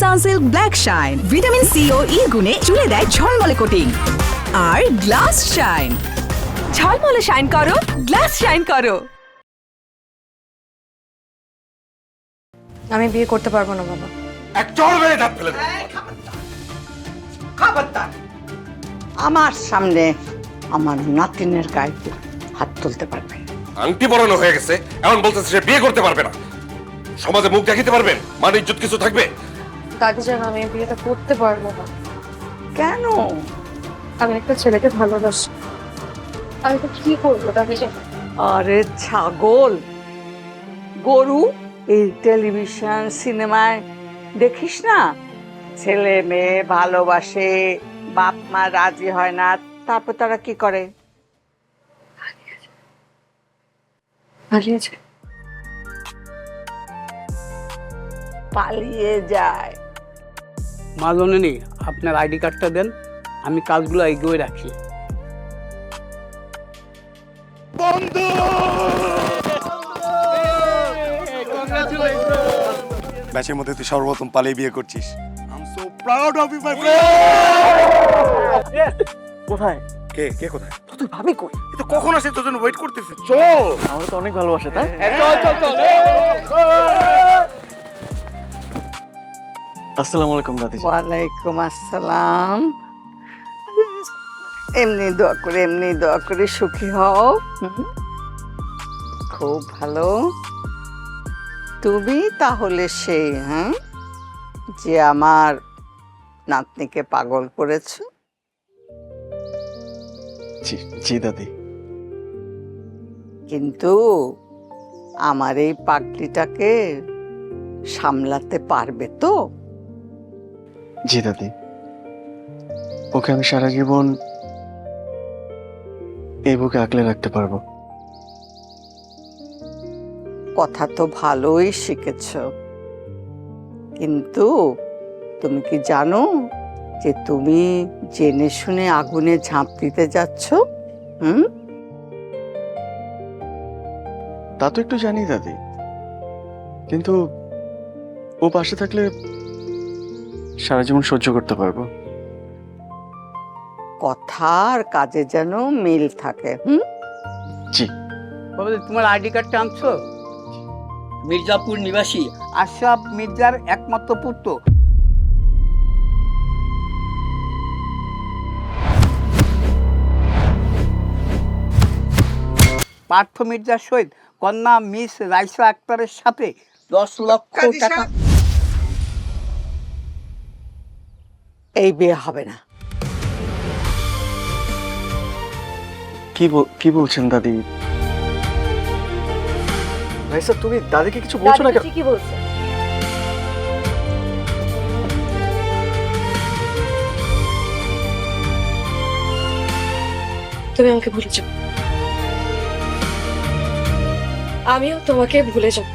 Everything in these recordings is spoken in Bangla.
Sunsilk black shine vitamin C ও ই গুণে চুলে দেয় ঝলমলে কোটিং। আর গ্লাস শাইন, ঝলমলে শাইন করো, গ্লাস শাইন করো। আমি বিয়ে করতে পারবো না বাবা। এক চড় মেরে দাঁত ফেলে দেবো। খবরদার আমার সামনে আমার নাতিনের গায়ে হাত তুলতে পারবে? আংটি পরানো হয়ে গেছে, এমন বলতেছে সে বিয়ে করতে পারবে না। সমাজে মুখ দেখাতে পারবেন? মান ইজ্জত কিছু থাকবে? দাদি জান, আমি বিয়েটা করতে পারবো না। কেন? আমি একটা ছেলেকে ভালোবাসি। আমি তো কি করবো দাদি জান? আরে ছাগল গরু, এই টেলিভিশন সিনেমায় দেখিস না, ছেলে মেয়ে ভালোবাসে, বাপ মা রাজি হয় না, তারপর তারা কি করে? পালিয়েছে। পালিয়ে যায়। মা জননী, আপনার আইডি কার্ডটা দেন, আমি কাজগুলো এগিয়ে রাখি। ব্যাচের মধ্যে তুই সর্বপ্রথম পালিয়ে বিয়ে করছিস। কোথায়? কে কোথায়? তুই ভাবি কই? এ তো কখন আসে, তোর জন্য ওয়েট করতেছে। চল। আমরা তো অনেক ভালোবাসে, তাই? আসসালামু আলাইকুম দাদি। ওয়ালাইকুম আসসালাম। এমনি দোয়া করে সুখী হও। খুব ভালো। তুমি তাহলে সেই যে আমার নাতনিকে পাগল করেছো? জি জি দাদি। কিন্তু আমার এই পাগলিটাকে সামলাতে পারবে তো? জি দাদি, ওকে আমি সারা জীবন এই বুকে আগলে রাখতে পারবো। কথা তো ভালোই শিখেছ, কিন্তু তুমি কি জানো যে তুমি জেনে শুনে আগুনে ঝাঁপ দিতে যাচ্ছ? তা তো একটু জানি দাদি, কিন্তু ও পাশে থাকলে সারা জীবন সহ্য করতে পারবো। কথা আর কাজে যেন মিল থাকে। জি। বাবা, তোমার আইডি কার্ডটা আনছো? মির্জাপুর নিবাসী আশরাফ মির্জার একমাত্র পুত্র। পার্থ মির্জার সহিত কন্যা মিস রাইসা আক্তারের সাথে 10 লক্ষ টাকা। এই বিয়ে হবে না। কি বলছেন দাদি? ভাই স্যার, তুমি দাদিকে কিছু বলছো না কেন? কি বলছে? তুমি আমাকে ভুলে যাও, আমিও তোমাকে ভুলে যাব।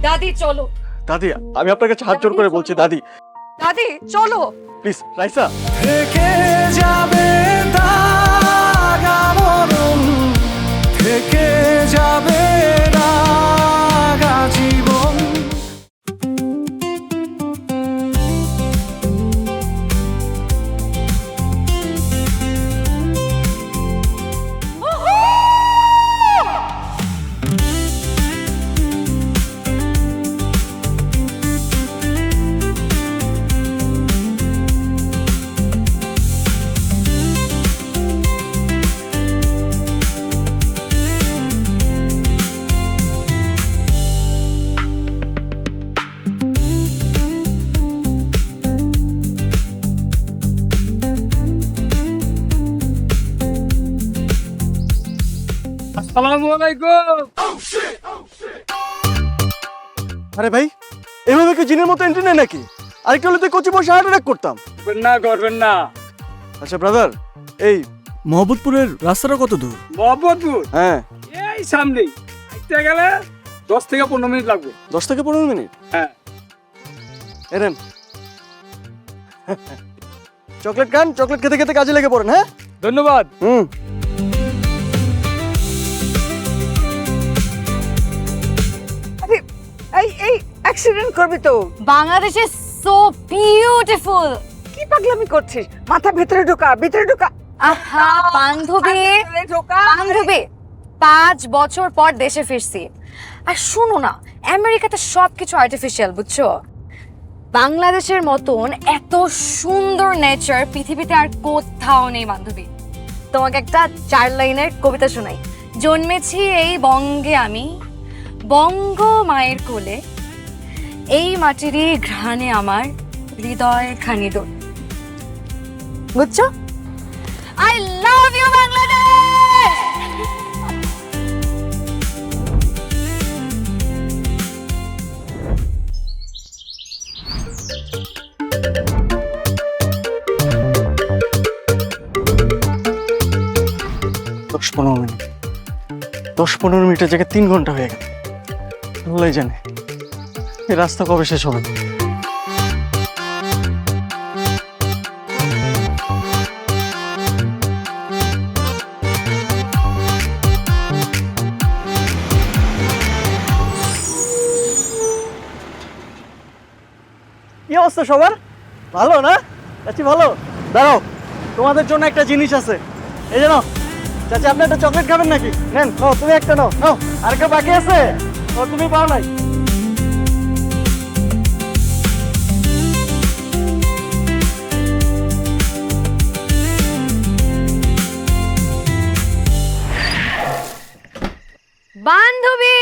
দাদি চলো। দাদি, আমি আপনার কাছে হাত জোড় করে বলছি দাদি, দাদি চলো। প্লিজ। রাইসা, থেকে যাবে দাগ আমরণ, থেকে যাবে দাগ আজীবন। আসসালামু আলাইকুম। আরে ভাই, এভাবে কি জিনের মতো এন্ট্রি নেয় নাকি? আরেকটা হলে তুই কচি বসে হার্ট অ্যাটাক করতাম। করবেন না। আচ্ছা ব্রাদার, এই মোহাম্মদপুরের রাস্তাটা কত দূর? মোহাম্মদপুর হ্যাঁ, এই সামনেই, হাঁটতে গেলে 10 থেকে 15 মিনিট লাগবে। 10 থেকে 15 মিনিট? হ্যাঁ। এরেন চকলেট খান, চকলেট খেতে খেতে কাজে লেগে পড়েন। হ্যাঁ, ধন্যবাদ। এই এই এক অ্যাক্সিডেন্ট করবি তো। Bangladesh is so beautiful. কি পাগলামি করছিস? মাথা ভেতরে ঢোকা, ভিতরে ঢোকা। আহা বান্ধবী, ভেতরে ঢোকা। বান্ধবী 5 বছর পর দেশে ফিরছি। আর শুনো না, আমেরিকাতে সবকিছু আর্টিফিশিয়াল, বুঝছো? বাংলাদেশের মতন এত সুন্দর নেচার পৃথিবীতে আর কোথাও নেই বান্ধবী। তোমাকে একটা 4 লাইনের কবিতা শোনাই। জন্মেছি এই বঙ্গে আমি, বঙ্গ মায়ের কোলে, এই মাটিরই ঘ্রাণে আমার হৃদয় খানি দোল। বুঝছো? I love you Bangladesh. দশ 15 মিনিট, 10-15 মিনিটের জায়গায় 3 ঘন্টা হয়ে গেল। আল্লাহ জানে এই রাস্তা কবে শেষ হবে। কি অবস্থা সবার? ভালো না? চাচি ভালো? দাঁড়াও, তোমাদের জন্য একটা জিনিস আছে। এই যে নাও চাচি, আপনি একটা চকলেট খাবেন নাকি? নেন, নাও, তুমি একটা নাও। নাও, আর একটা বাকি আছে? ও তুমি পাও নাই? বান্ধবী,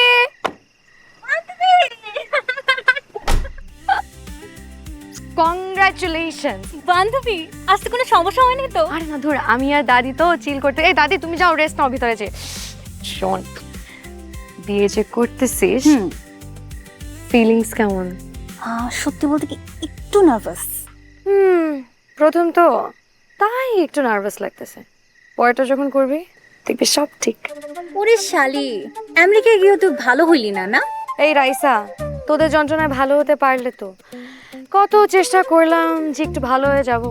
কংগ্রাচুলেশন বান্ধবী। আজকে কোনো সমস্যা হয়নি তো? আরে না ধর, আমি আর দাদি তো চিল করতে। এই দাদি তুমি যাও, রেস্ট নাও ভিতরে যে। শোন, বিয়ে যে করতেছিস, ফিলিংস কেমন? সত্যি বলতে কি একটু নার্ভাস। প্রথম তো তাই একটু নার্ভাস লাগতেছে, পরেটা যখন করবি দেখবি সব ঠিক। ওরে শালি, আমেরিকায় গিয়েও তুই ভালো হইলি না না? এই রাইসা, তোদের যন্ত্রণায় ভালো হতে পারলে তো। কত চেষ্টা করলাম যে একটু ভালো হয়ে যাব,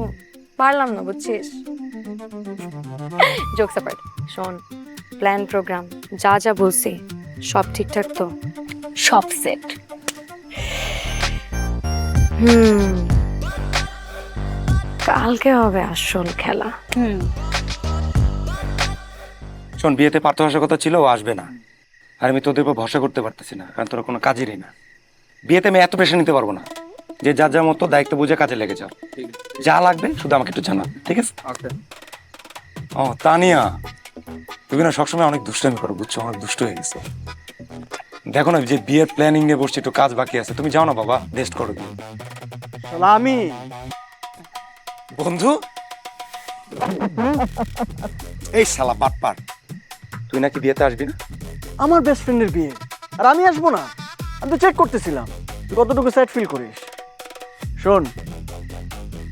পারলাম না, বুঝছিস? জোকস অ্যাপার্ট, শোন, প্ল্যান প্রোগ্রাম যা যা বলছি সব ঠিকঠাক তো? সব সেট। কালকে হবে আসল খেলা। শোন, বিয়েতে পার্থ আসার কথা ছিল, ও আসবে না। আর আমি তোদের উপর ভরসা করতে পারতেছি না, কারণ তোরা কোনো কাজেরই না। বিয়েতে আমি এত প্রেশার নিতে পারবো না। যে যার যার মতো দায়িত্ব বুঝে কাজে লেগে যাও। যা লাগবে শুধু আমাকে একটু জানা, ঠিক আছে? ও তানিয়া, তুমি না সবসময় অনেক দুষ্টামি করো, বুঝছো? অনেক দুষ্ট হয়ে গেছে। দেখো না, যে বিয়ের প্ল্যানিং নিয়ে বসছি, একটু কাজ বাকি আছে। তুমি যাও না বাবা, রেস্ট করো। আমি বন্ধু, এই শালা বাটপার, তুই নাকি বিয়েতে আসবি না? আমার বেস্ট ফ্রেন্ডের বিয়ে, আর আমি আসবো না? আমি তো চেক করতেছিলাম তুই কতটুকু স্যাড ফিল করিস। শোন,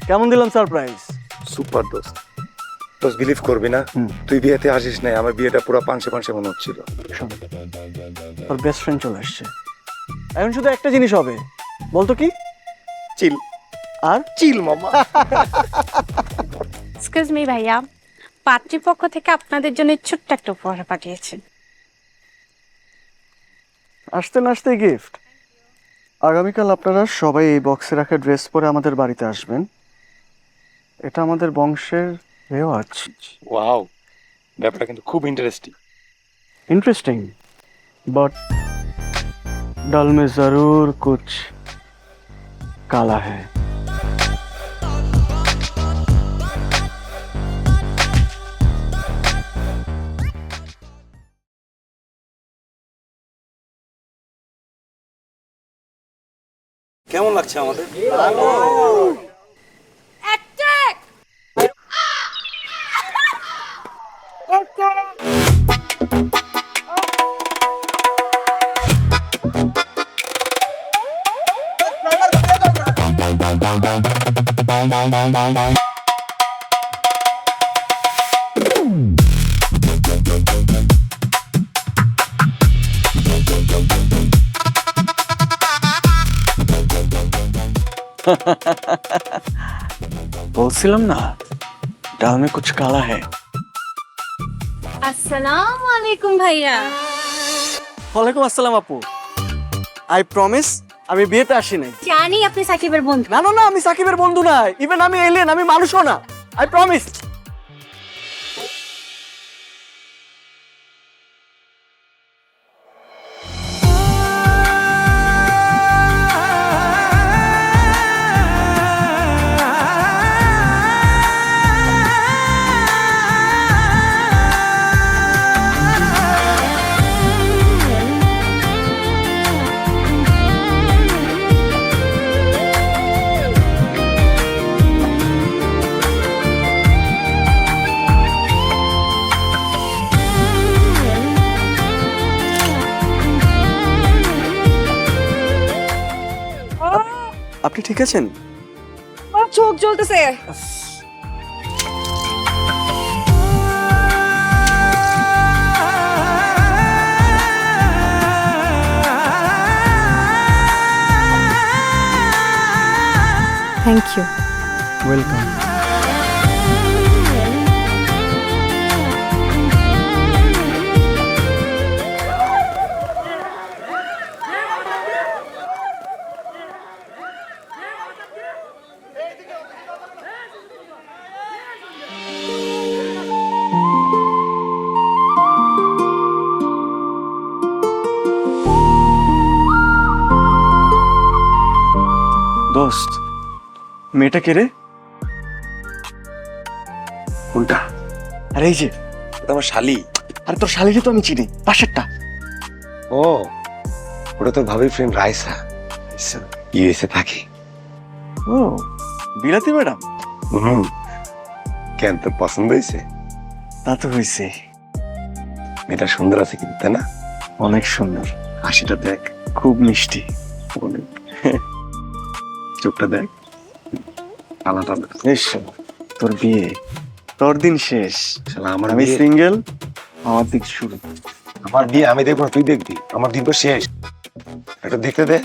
কেমন দিলাম সারপ্রাইজ? সুপার দোস্ত। দোস্ত বিলিভ করবি না, তুই বিয়েতে আসিস নাই, আমার বিয়েটা পুরো পাংশে পাংশে মনে হচ্ছিল। শোন, তোর বেস্ট ফ্রেন্ড চলে আসছে। এখন শুধু একটা জিনিস হবে, বলতো কি? চিল। আর চিল মামা। এক্সকিউজ মি ভাইয়া, পাত্রীপক্ষ থেকে আপনাদের জন্য ছোট্ট একটা উপহার পাঠিয়েছে। আসতে না আসতে গিফট। আগামীকাল আপনারা সবাই এই বক্সে রাখা ড্রেস পরে আমাদের বাড়িতে আসবেন। এটা আমাদের বংশের রেওয়াজ। ওয়াও, ব্যাপারটা কিন্তু খুব ইন্টারেস্টিং। इंटरेस्टिंग, बट डल में जरूर कुछ काला है। কেমন লাগছে আমাদের? বলছিলাম না, ডাল में कुछ काला है। আসসালামু আলাইকুম ভাইয়া। ওয়ালাইকুম আসসালাম আপু। আই প্রমিস আমি বিয়েতে আসি নাই। জানি আপনি সাকিবের বন্ধু। না না না, আমি সাকিবের বন্ধু না, ইভেন আমি এলিয়েন, আমি মানুষও না, আই প্রমিস। আপনি ঠিক আছেন? আমার চোখ জ্বলতেছে। Thank you. ওয়েলকাম। দোস্ত, মেয়েটা কে রে? কোনটা? আরে এই যে, ওটা আমার শালি। আরে তোর শালিকে তো আমি চিনি, পাশেরটা। ও, ওটা তোর ভাবির ফ্রেন্ড রাইসা, ইউএসএ থাকে। ও, বিলাতি ম্যাডাম? কেন, তোর পছন্দ হয়েছে? তা তো হয়েছে। মেয়েটা সুন্দর আছে কিন্তু, তাই না? অনেক সুন্দর। হাসিটা দেখ, খুব মিষ্টি। অনেক। চোখটা দেখ, আলাদা। বেশ, তোর বিয়ে, তোর দিন শেষ। আমার আমি বিয়ে- সিঙ্গেল, আমার দিক শুরু। আমার বিয়ে আমি দেখবো না, তুই দেখবি। আমার দিন তো শেষ। এটা দেখতে দে,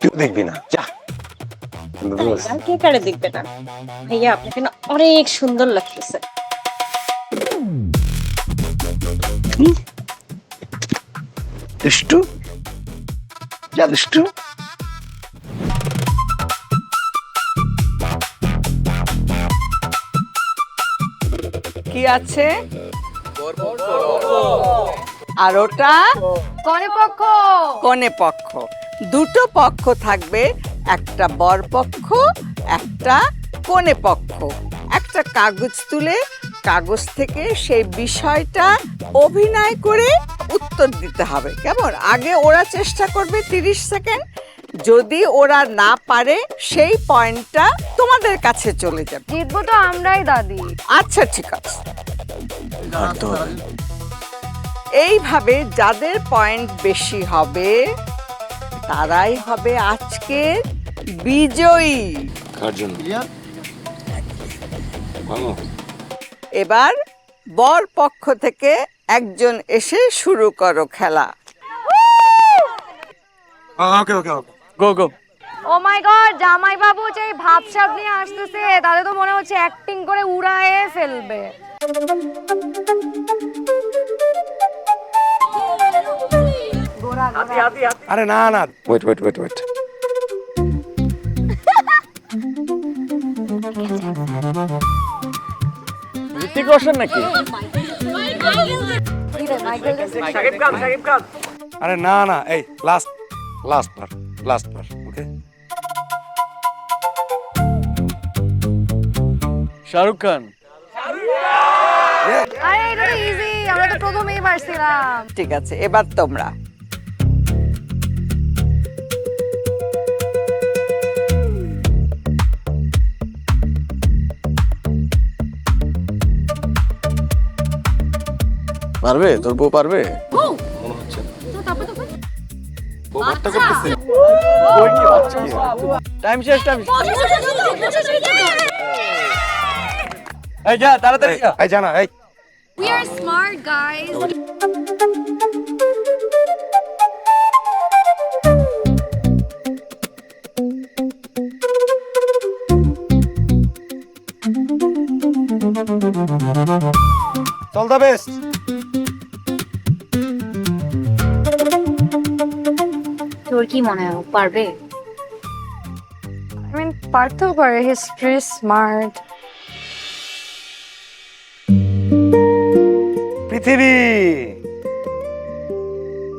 তুই দেখবি না, যা। কিন্তু দোস্ত, কে কারে দেখবে না? ভাইয়া আপনাকে না অনেক সুন্দর লাগতেছে। দুষ্টু, যা দুষ্টু। কি আছে? আর ওটা কনে পক্ষ। কনে পক্ষ। দুটো পক্ষ থাকবে, একটা বর পক্ষ, একটা কনে পক্ষ। একটা কাগজ তুলে কাগজ থেকে সেই বিষয়টা অভিনয় করে উত্তর দিতে হবে। কেমন? আগে ওরা চেষ্টা করবে 30 সেকেন্ড, যদি ওরা না পারে সেই পয়েন্টটা তোমাদের কাছে চলে যাবে। জিতবো তো আমরাই দাদি। আচ্ছা ঠিক আছে। এইভাবে যাদের পয়েন্ট বেশি হবে তারাই হবে আজকে বিজয়ী। কার জন্য? ভালো। এবার বর পক্ষ থেকে একজন এসে শুরু করো খেলা। ওকে ওকে ওকে। গো গো। ও মাই গড, জামাই বাবু যে ভাবসাব নিয়ে আসতেছে, তাদের তো মনে হচ্ছে অ্যাক্টিং করে উড়ায়ে ফেলবে। আরে না না, wait wait wait wait. Hrithik Roshan নাকি? আরে না না, এই লাস্ট লাস্ট বার, লাস্ট বার। ওকে, শাহরুখ খান। আরে এটা তো ইজি, আমরা তো প্রথমেই পারছিলাম। ঠিক আছে, এবার তোমরা। পারবে? তোর বউ পারবে? টাইম শেষ, টাইম। এই যা, তাড়াতাড়ি যা। এই জানা, এই We are smart guys. চল দা বেস্ট। তোর কি মনে হয় ও পারবে? I mean, পারতেও পারে, হিজ ভেরি স্মার্ট। পৃথিবী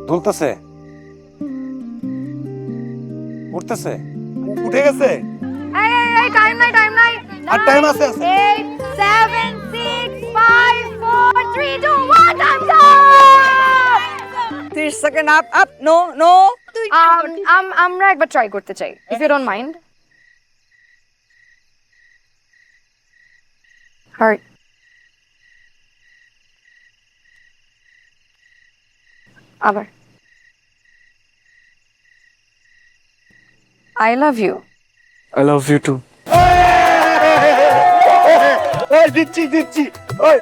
দুলতেছে, উঠতেছে, উঠে গেছে। এই টাইম নাই। আর টাইম আছে, আছে। 8 7 6 5 4 3 2 1 time up. 30 second up no আমরা একবার ট্রাই করতে চাই, if you don't mind. Heart আবার I love you. I love you too. দিচ্ছি ওই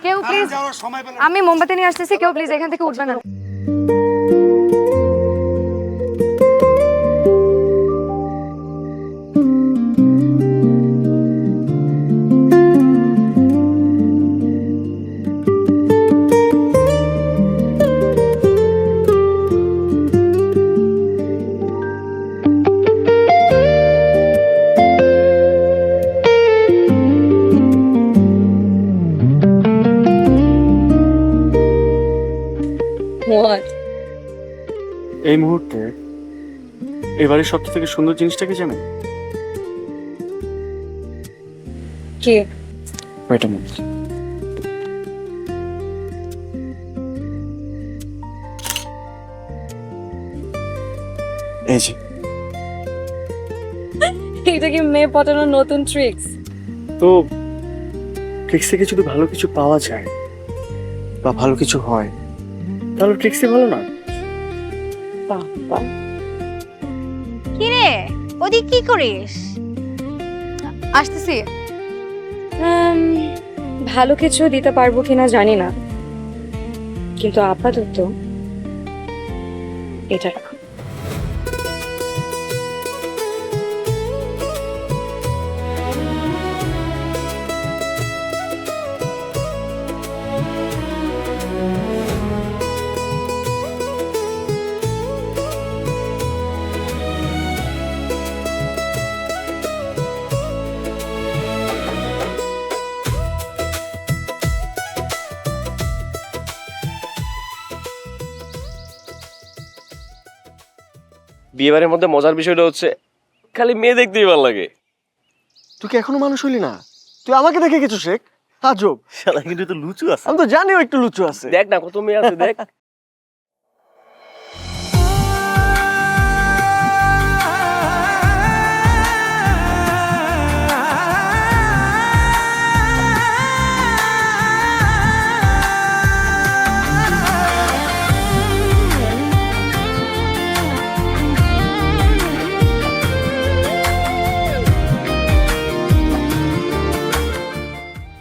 কেউ প্লিজ, আমি মোমবাতি নিয়ে আসতেছি, কেউ প্লিজ এখান থেকে উঠবে না। এই মুহূর্তে এবারে সবচেয়ে থেকে সুন্দর জিনিসটা কি জানেন? কি? Wait a minute. এই যে এটা কি মেয়ে পটানোর নতুন ট্রিক্স? তো ট্রিক্স থেকে যদি ভালো কিছু পাওয়া যায় বা ভালো কিছু হয় তাহলে ট্রিক্সই ভালো না? কি রে, ওদিক কি করিস? আসতেছি। ভালো কিছু দিতে পারবো কিনা জানি না, কিন্তু আপাতত এটা রাখো। বিয়েবাড়ির মধ্যে মজার বিষয়টা হচ্ছে খালি মেয়ে দেখতেই ভালো লাগে। তুই কি এখনো মানুষ হইলি না? তুই আমাকে দেখে কিছু শেখ। আজব শালা কিন্তু তো লুচু আছে। আমি তো জানিও একটু লুচু আছে। দেখ না কত মেয়ে আছে দেখ।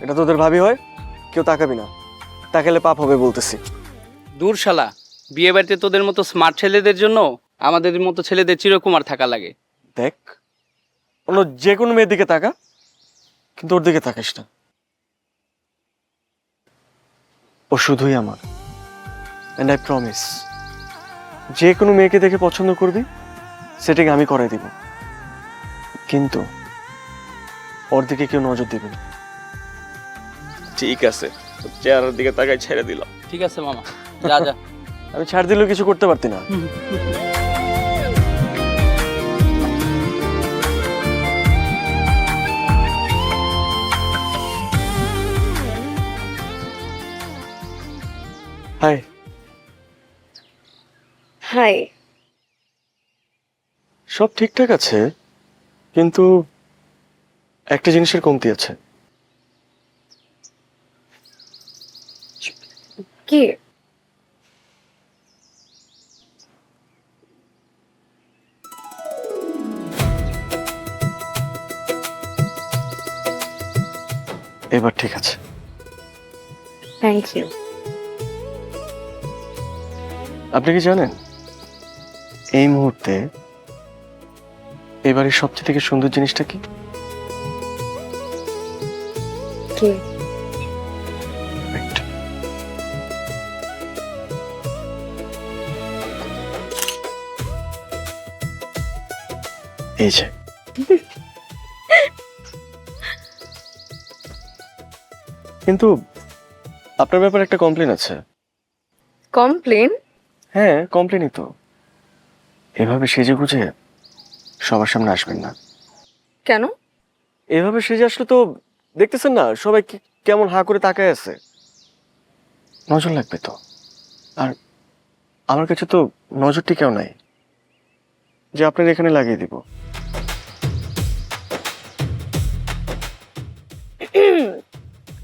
এটা তোদের ভাবি হয়, কেউ তাকাবি না, তাকালে পাপ হবে বলতেছি। দূর শালা, বিয়ে বাড়িতে তোদের মতো স্মার্ট ছেলেদের জন্য আমাদের মতো ছেলেদের চিরকুমার থাকা লাগে। দেখ, অন্য যে কোনো মেয়ের দিকে তাকা, কিন্তু ওর দিকে তাকাস না। ও শুধুই আমার, এন্ড আই প্রমিস, যে কোনো মেয়েকে দেখে পছন্দ করবি সেটাকে আমি করাই দিব, কিন্তু ওর দিকে কেউ নজর দিবে না। ঠিক আছে, চেহারার দিকে তাকাই ছেড়ে দিলাম। ঠিক আছে মামা, যা যা। আমি ছাড় দিলেও কিছু করতে পারতি না। হাই। হাই। সব ঠিকঠাক আছে, কিন্তু একটা জিনিসের কমতি আছে। কি? এবার ঠিক আছে। Thank you. আপনি কি জানেন এই মুহূর্তে এবারে সবচেয়ে থেকে সুন্দর জিনিসটা কি? কে? এই যে কিন্তু আপনার ব্যাপারে একটা কমপ্লেন আছে। কমপ্লেন? হ্যাঁ, কমপ্লেনই তো। এভাবে সেজে গুজে সবার সামনে আসবেন না। কেন? এভাবে সেজে আসলে তো দেখতেছেন না সবাই কেমন হাঁ করে তাকায় আছে, নজর লাগবে তো। আর আমার কাছে তো নজরটি কেউ নাই যে আপনার এখানে লাগিয়ে দিব।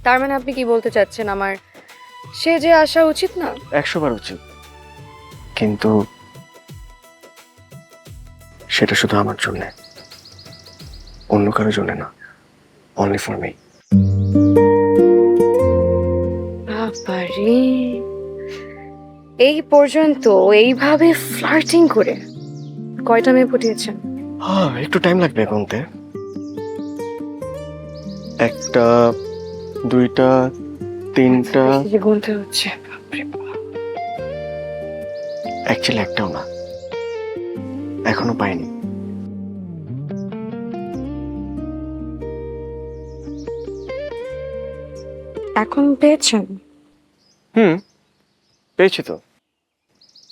তার মানে আপনি কি বলতে চাচ্ছেন আমার সেজে আসা উচিত না? 100 বার উচিত, কিন্তু সেটা শুধু আমার জন্য, অন্য কারোর জন্য না। Only for me. বাবারে, এই পর্যন্ত এইভাবে ফ্লার্টিং করে কয়টা মেয়ে পটিয়েছেন? হ্যাঁ, একটু টাইম লাগবে গুনতে। 1টা 2টা 3টা যে গুনতে হচ্ছে। বাপরে বাপ। অ্যাকচুয়ালি একটাও না, এখনো পাইনি। এখন পেয়েছেন? পেয়েছি তো,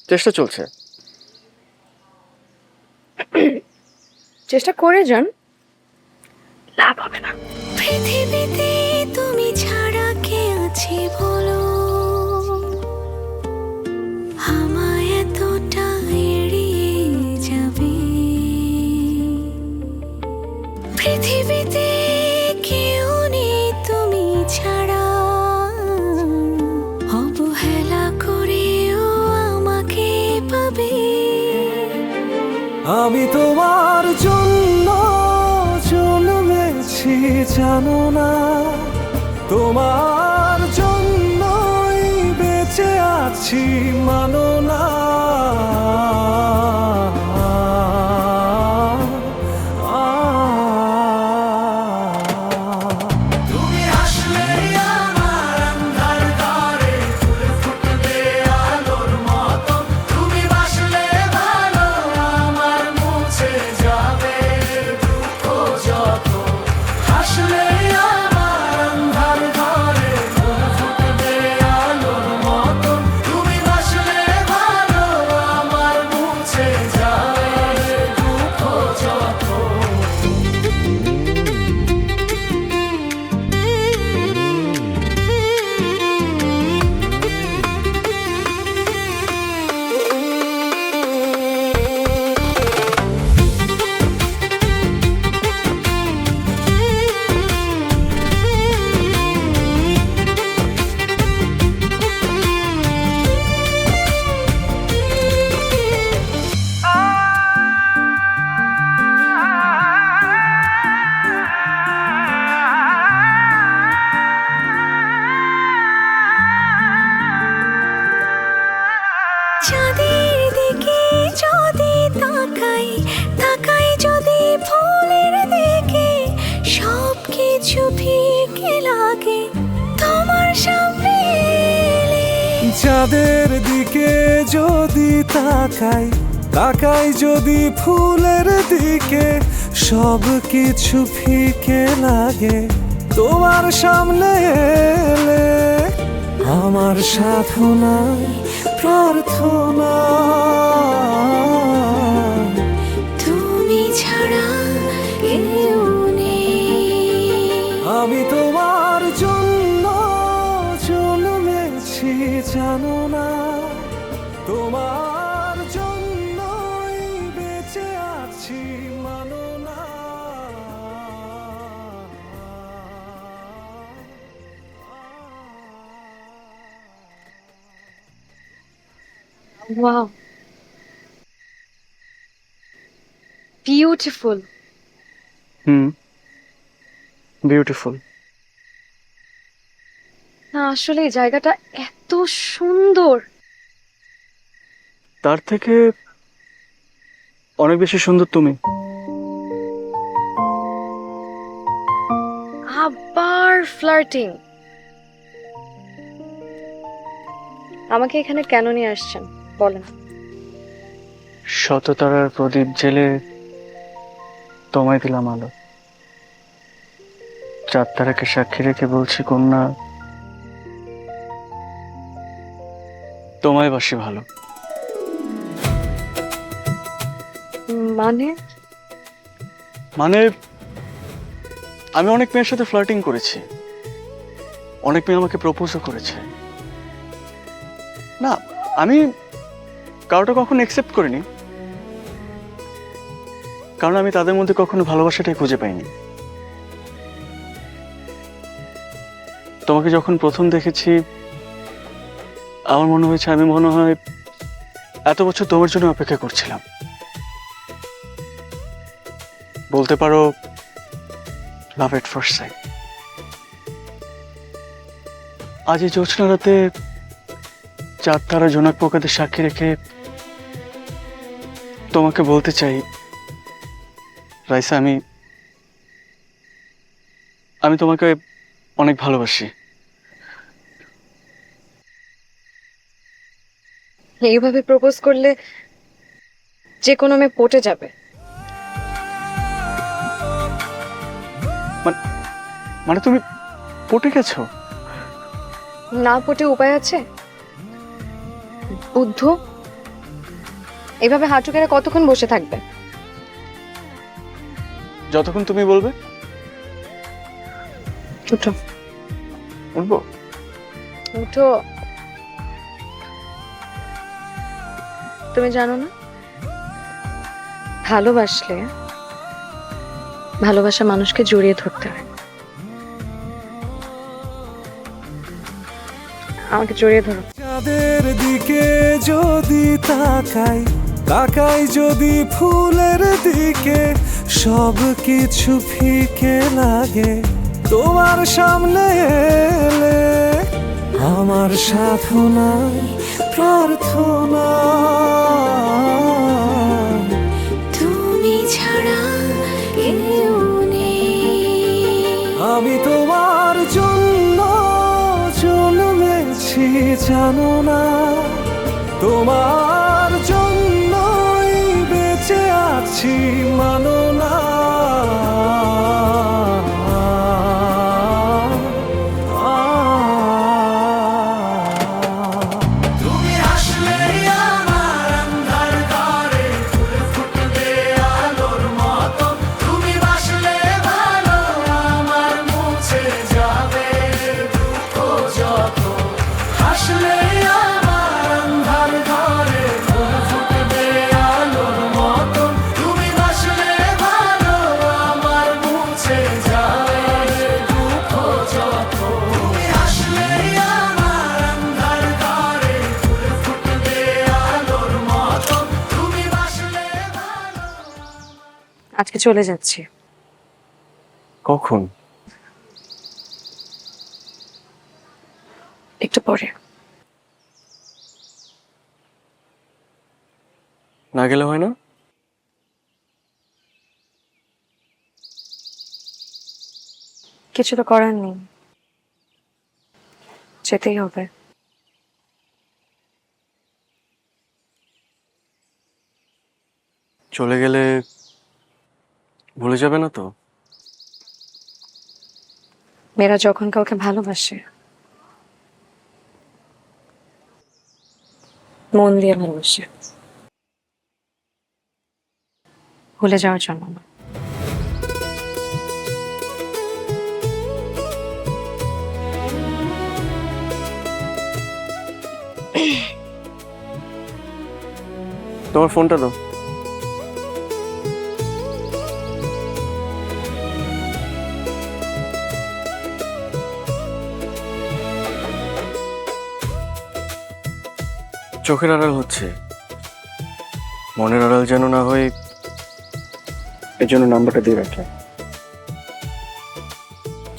চেষ্টা চলছে। চেষ্টা করে যান, লাভ হবে না। পৃথিবীতে তুমি ছাড়া কে আছে বলো, আমায় এতটা এড়িয়ে যাবে। পৃথিবীতে কেউ নেই তুমি ছাড়া, অবহেলা করেও আমাকে পাবে। আমি তোমার জন্য জন্মেছি জানো না, তোমার জন্যই বেঁচে আছি মানো না। তুমি আসলে আমার আন্ধার ঘরে ফুলে ফুটবে আলোর মতো, তুমি বাসলে ভালো আমার মুছে যাবে দুঃখ যত। আসলে আমার আন্ধার ঘরে ফুলে ফুটবে আলোর মতো, তুমি বাসলে ভালো আমার মুছে যাবে দুঃখ যত। চাঁদের দিকে যদি তাকাই, তাকাই যদি ফুলের দিকে, সব কিছু ফিকে লাগে তোমার সামনে এলে। চাঁদের দিকে যদি তাকাই, তাকাই যদি ফুলের দিকে, সব কিছু ফিকে লাগে তোমার সামনে এলে। আমার সাধনায় প্রার্থনা, তুমি ছাড়া কেউ নেই। আমি তোমার জন্য জন্মেছি জানো না, তোমার জন্যই বেঁচে আছি মানো না। Wow, beautiful. বিউটিফুল। না আসলে এই জায়গাটা এত সুন্দর। তার থেকে অনেক বেশি সুন্দর তুমি। আবার ফ্লার্টিং। আমাকে এখানে কেন নিয়ে আসছেন বলেন। শততারার প্রদীপ জেলে তোমায় দিলাম আলো। চাঁদ তারাকে সাক্ষী রেখে বলছি কন্যা, তোমায় বাসি ভালো। মানে মানে আমি অনেক মেয়ের সাথে ফ্লার্টিং করেছি, অনেক মেয়ে আমাকে প্রপোজও করেছে। না, আমি কারোটা কখনো অ্যাকসেপ্ট করিনি, কারণ আমি তাদের মধ্যে কখনো ভালোবাসাটাই খুঁজে পাইনি। তোমাকে যখন প্রথম দেখেছি আমার মনে হয়েছে আমি মনে হয় এত বছর তোমার জন্য অপেক্ষা করছিলাম। বলতে পারো লাভ এট ফার্স্ট সাইট। আজ এই জ্যোৎস্না রাতে চাঁদ তারা জোনাক পোকাদের সাক্ষী রেখে তোমাকে বলতে চাই রাইসা, আমি তোমাকে অনেক ভালোবাসি। এইভাবে প্রপোজ করলে যে কোনো মেয়ে পটে যাবে। মানে তুমি পটে গেছো? না পটে উপায় আছে? বুদ্ধ এভাবে হাঁটু গেড়ে কতক্ষণ বসে থাকবে? যতক্ষণ তুমি বলবে। উঠো উঠবো? উঠো। তুমি জানো না, ভালোবাসলে ভালোবাসা মানুষকে জড়িয়ে ধরতে হয়। আমাকে জড়িয়ে ধরো। চাঁদের দিকে যদি তাকাই, তাকাই যদি ফুলের দিকে, সব কিছু ফিকে লাগে তোমার সামনে এলে। আমার সাধনায় প্রার্থনা, তুমি ছাড়া কেউ নেই। আমি তোমার জন্য জন্মেছি জানো না, তোমার জন্যই বেঁচে আছি মানো না। তুমি আসলে আমার আন্ধার ঘরে ফুল ফুটবে আলোর মতো, তুমি বাসলে ভালো আমার মুছে যাবে দুঃখ যত। আসলে আমার আন্ধার ঘরে ফুল ফুটবে আলোর মতো, তুমি বাসলে ভালো আমার মুছে যাবে দুঃখ যত। তুমি আসলে আমার আন্ধার ঘরে ফুল ফুটবে আলোর মতো, তুমি বাসলে ভালো। আজকে চলে যাচ্ছি। কখন? একটু পরে। না গেলে হয় না? কিছু তো করার নেই, যেতেই হবে। চলে গেলে ভুলে যাবে না তো? মেয়েরা যখন কাউকে ভালোবাসে মন দিয়ে ভালোবাসে, ভুলে যাওয়ার জন্য না। তোমার ফোনটা দাও। চোখের আড়াল হচ্ছে, মনের আড়াল যেন না হয়, এর জন্য নাম্বারটা দিয়ে রাখলাম।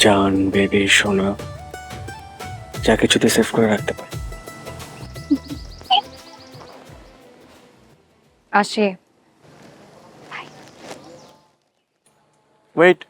জান, বেবি, সোনা, যা কিছুতে সেভ করে রাখতে পারে। আসি। ওয়েট,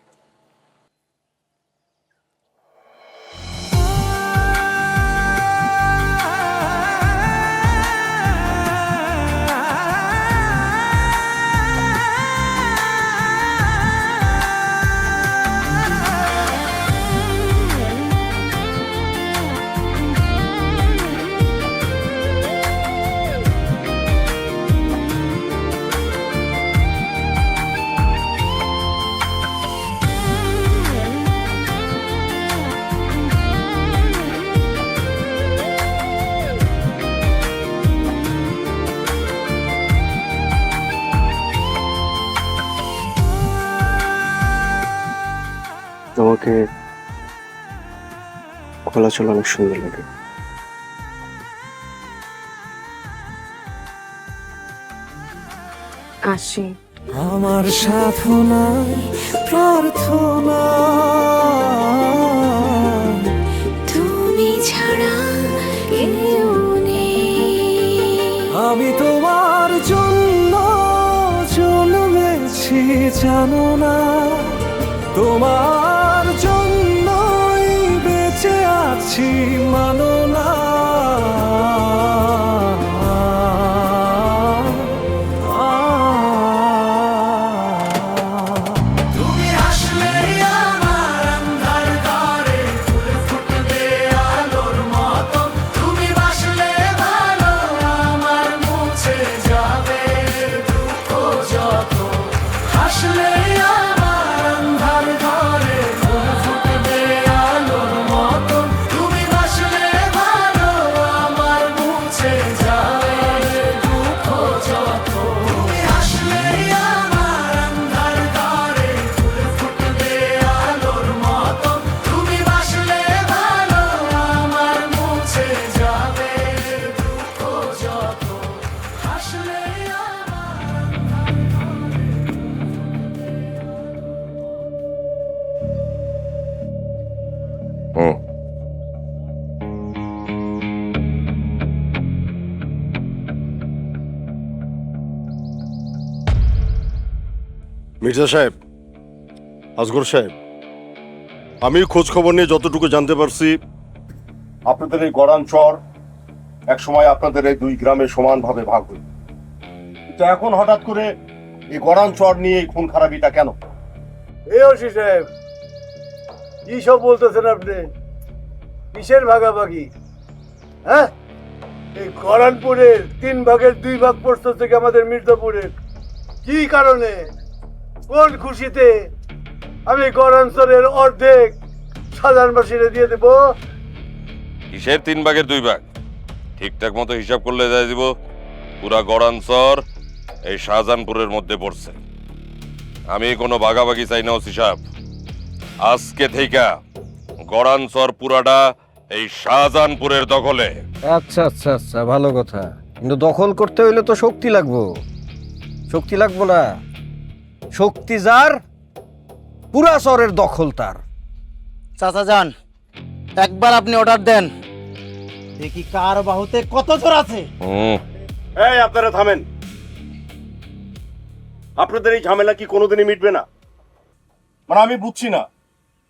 তোমাকে খোলা চলা অনেক সুন্দর লাগে। আসি। আমার সাধনায় প্রার্থনা, তুমি ছাড়া কেউ নেই। আমি তোমার জন্য জন্মেছি জানো না, তোমার জন্যই বেঁচে আছি মানো না। তুমি আসলে আমার আন্ধার ঘরে ফুল ফুটবে আলোর মতো, তুমি বাসলে ভালো আমার মুছে যাবে দুঃখ যত। আসলে আমার আন্ধার ঘরে ফুল ফুটবে আলোর মতো, তুমি বাসলে ভালো আমার মুছে যাবে দুঃখ যত। তুমি আসলে আমার আন্ধার ঘরে ফুল ফুটবে আলোর মতো, তুমি বাসলে ভালো আমার মুছে যাবে দুঃখ যত। আসলে হুম। মির্জা সাহেব, আসগর সাহেব, আমি খোঁজ খবর নিয়ে যতটুকু জানতে পারছি, আপনাদের এই গড়াঞ্চর এক সময় আপনাদের এই দুই গ্রামে সমানভাবে ভাগ হইল, কিন্তু এখন হঠাৎ করে এই গড়াঞ্চর নিয়ে এই খুন খারাপিটা কেন? এই ওসি সাহেব, কি সব বলতেছেন আপনি? কিসের ভাগাভাগি? হ্যাঁ, এই গরানপুরের 3 ভাগের 2 ভাগ পড়ছে থেকে আমাদের মির্জাপুরের। কি কারণে, কোন খুশিতে আমি গরাঞ্চলের অর্ধেক সাধারণবাসীরে দিয়ে দেব? কিসের 3 ভাগের 2 ভাগ? ঠিকঠাক মতো হিসাব করলে যাই দিব পুরা গড়াঞ্চর এই শাহজাহানপুরের মধ্যে পড়ছে। আমি কোনো ভাগাভাগি চাই না ওসি সাহেব। আজকে থেকে গড়াঞ্চর পুরাটা এই শাহজাহানপুরের দখলে। আচ্ছা আচ্ছা আচ্ছা, ভালো কথা, কিন্তু দখল করতে হইলে তো শক্তি লাগবো। শক্তি লাগবো না? শক্তি যার, পুরা শহরের দখল তার। চাচা যান, একবার আপনি অর্ডার দেন, দেখি কার বাহুতে কত জোর আছে। এই আপনারা থামেন, আপনাদের এই ঝামেলা কি কোনোদিনই মিটবে না? মানে আমি বুঝছি না,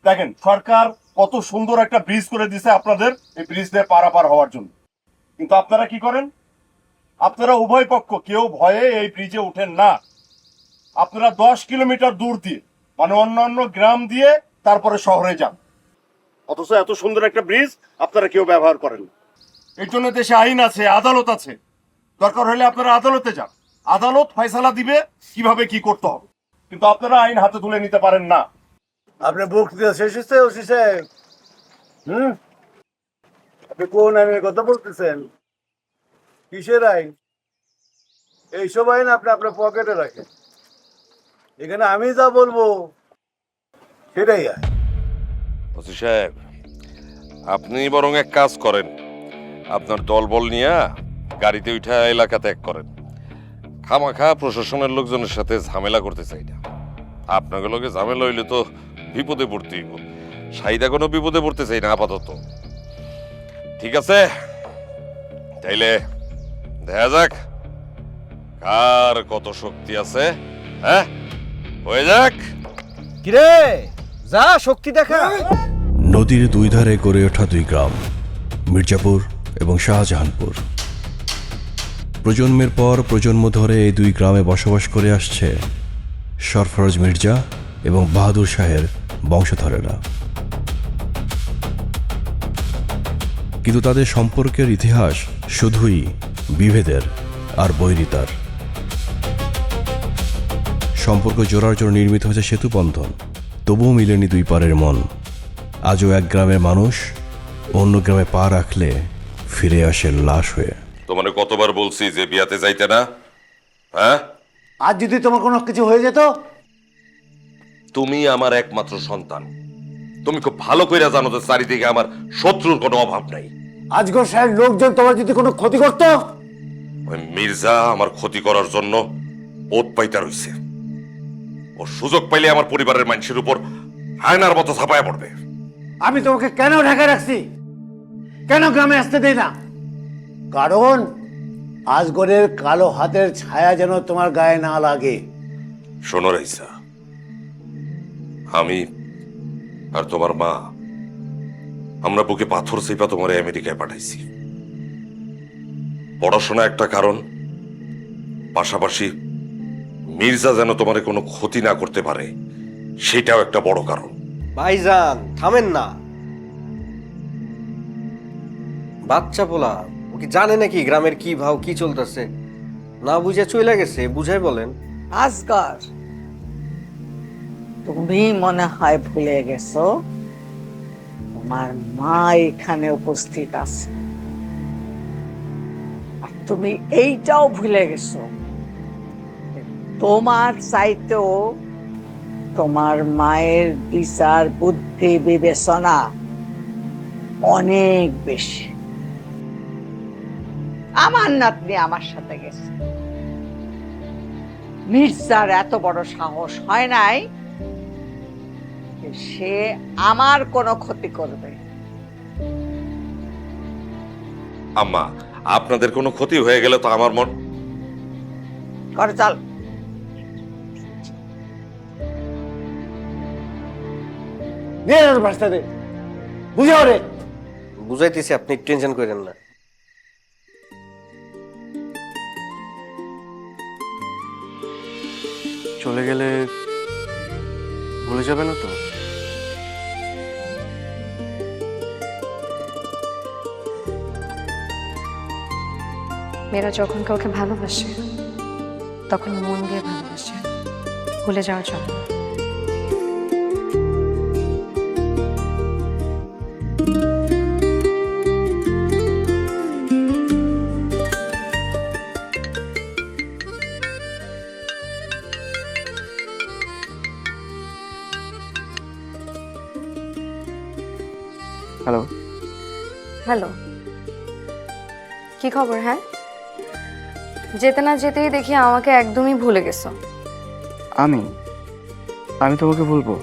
দেখেন সরকার কত সুন্দর একটা ব্রিজ করে দিছে আপনাদের এই ব্রিজ দিয়ে পারাপার হওয়ার জন্য, কিন্তু আপনারা কি করেন? আপনারা উভয় পক্ষ কেউ ভয়ে এই ব্রিজে ওঠেন না। আপনারা 10 কিলোমিটার দূর দিয়ে, মানে অন্যান্য গ্রাম দিয়ে তারপরে শহরে যান, অথচ এত সুন্দর একটা ব্রিজ আপনারা কেউ ব্যবহার করেন না। এর জন্য দেশে আইন আছে, আদালত আছে, দরকার হলে আপনারা আদালতে যান, আদালত ফয়সালা দিবে কিভাবে কি করতে হবে, কিন্তু আপনারা আইন হাতে তুলে নিতে পারেন না। আপনার বক্তৃতা শেষ হচ্ছে ওসি সাহেব? আপনি কোন আইনের কথা বলতেছেন? কিসের আইন? এইসব আইন আপনি আপনার পকেটে রাখেন, এখানে আমি যা বলবো সেটাই আইন। ওসি সাহেব, আপনি বরং এক কাজ করেন, আপনার দলবল নিয়ে গাড়িতে উঠা এলাকা ত্যাগ করেন। খামাখা প্রশাসনের লোকজনের সাথে ঝামেলা করতে চাই না। আপনাকে লোকে ঝামেলা হইলে তো বিপদে পড়তে হইব। সাইদা কোনো বিপদে পড়তে চাই না আপাতত। ঠিক আছে, তাইলে দেখা যাক কার কত শক্তি আছে। হ্যাঁ, হয়ে যাক। কিরে, যা শক্তি দেখা। নদীর দুই ধারে গড়ে ওঠা 2 গ্রাম, মির্জাপুর এবং শাহজাহানপুর। প্রজন্মের পর প্রজন্ম ধরে এই 2 গ্রামে বসবাস করে আসছে সরফরাজ মির্জা এবং বাহাদুর শাহের বংশধরেরা। কিন্তু তাদের সম্পর্কের ইতিহাস শুধুই বিভেদের আর বৈরিতার। সম্পর্ক জোড়ার জন্য নির্মিত হয়েছে সেতুবন্ধন, তবুও মিলেনি 2 পারের মন। আজও এক গ্রামের মানুষ অন্য গ্রামে পা রাখলে ফিরে আসে লাশ হয়ে। তোমার কতবার বলছি যে বিয়াতে যাইতে না? হ্যাঁ, আজ যদি তোমার কোনো কিছু হয়ে যেত? তুমি আমার একমাত্র সন্তান, তুমি খুব ভালো করে জানো যে চারিদিকে আমার শত্রুর কোনো অভাব নাই। আজগর সাহেব লোকজন তোমার যদি কোনো ক্ষতি করতো, ওই মির্জা আমার ক্ষতি করার জন্য ওত পাইতা রইছে। ও সুযোগ পাইলে আমার পরিবারের মানুষের উপর আয়নার মতো ছাপায়া পড়বে। আমি তোমাকে কেন ঢাকায় রাখছি, কেন গ্রামে আসতে দেই না? কারণ আজগরের কালো হাতের ছায়া যেন তোমার গায়ে না লাগে। শোনো রাইসা, আমি আর তোমার মা আমরা বুকে পাথর চেপা তোমার আমেরিকায় পাঠাইছি। পড়াশোনা একটা কারণ, পাশাপাশি মির্জা যেন তোমার কোনো ক্ষতি না করতে পারে সেটাও একটা বড় কারণ। ভাইজান থামেন না, বাচ্চা পোলা ও কি জানে নাকি গ্রামের কি ভাও কি চলতেছে? না বুঝে চলে গেছে, বুঝাই বলেন। আসগর, তুমি মনে হয় ভুলে গেছো তোমার মা এখানে উপস্থিত আছে, আর তুমি এইটাও ভুলে গেছো তোমার চাইতেও তোমার মায়ের বিচার বুদ্ধি বিবেচনা অনেক বেশি। আমার নাতনি আমার সাথে গেছে, মির্জার এত বড় সাহস হয় নাই যে সে আমার কোনো ক্ষতি করবে। আম্মা, আপনাদের কোনো ক্ষতি হয়ে গেলে তো আমার মন করে চল। বুঝাও রে, বুঝাইতেছি, আপনি টেনশন করেন না। চলে গেলে ভুলে যাবে না তো? মেয়েরা যখন কাউকে ভালোবাসে তখন মন দিয়ে ভালোবাসে, ভুলে যাওয়ার জন্য। হ্যালো। হ্যালো, কি খবর? হ্যাঁ, যেতে না যেতেই দেখি আমাকে একদমই ভুলে গেছো। আমি তোমাকে বলবো,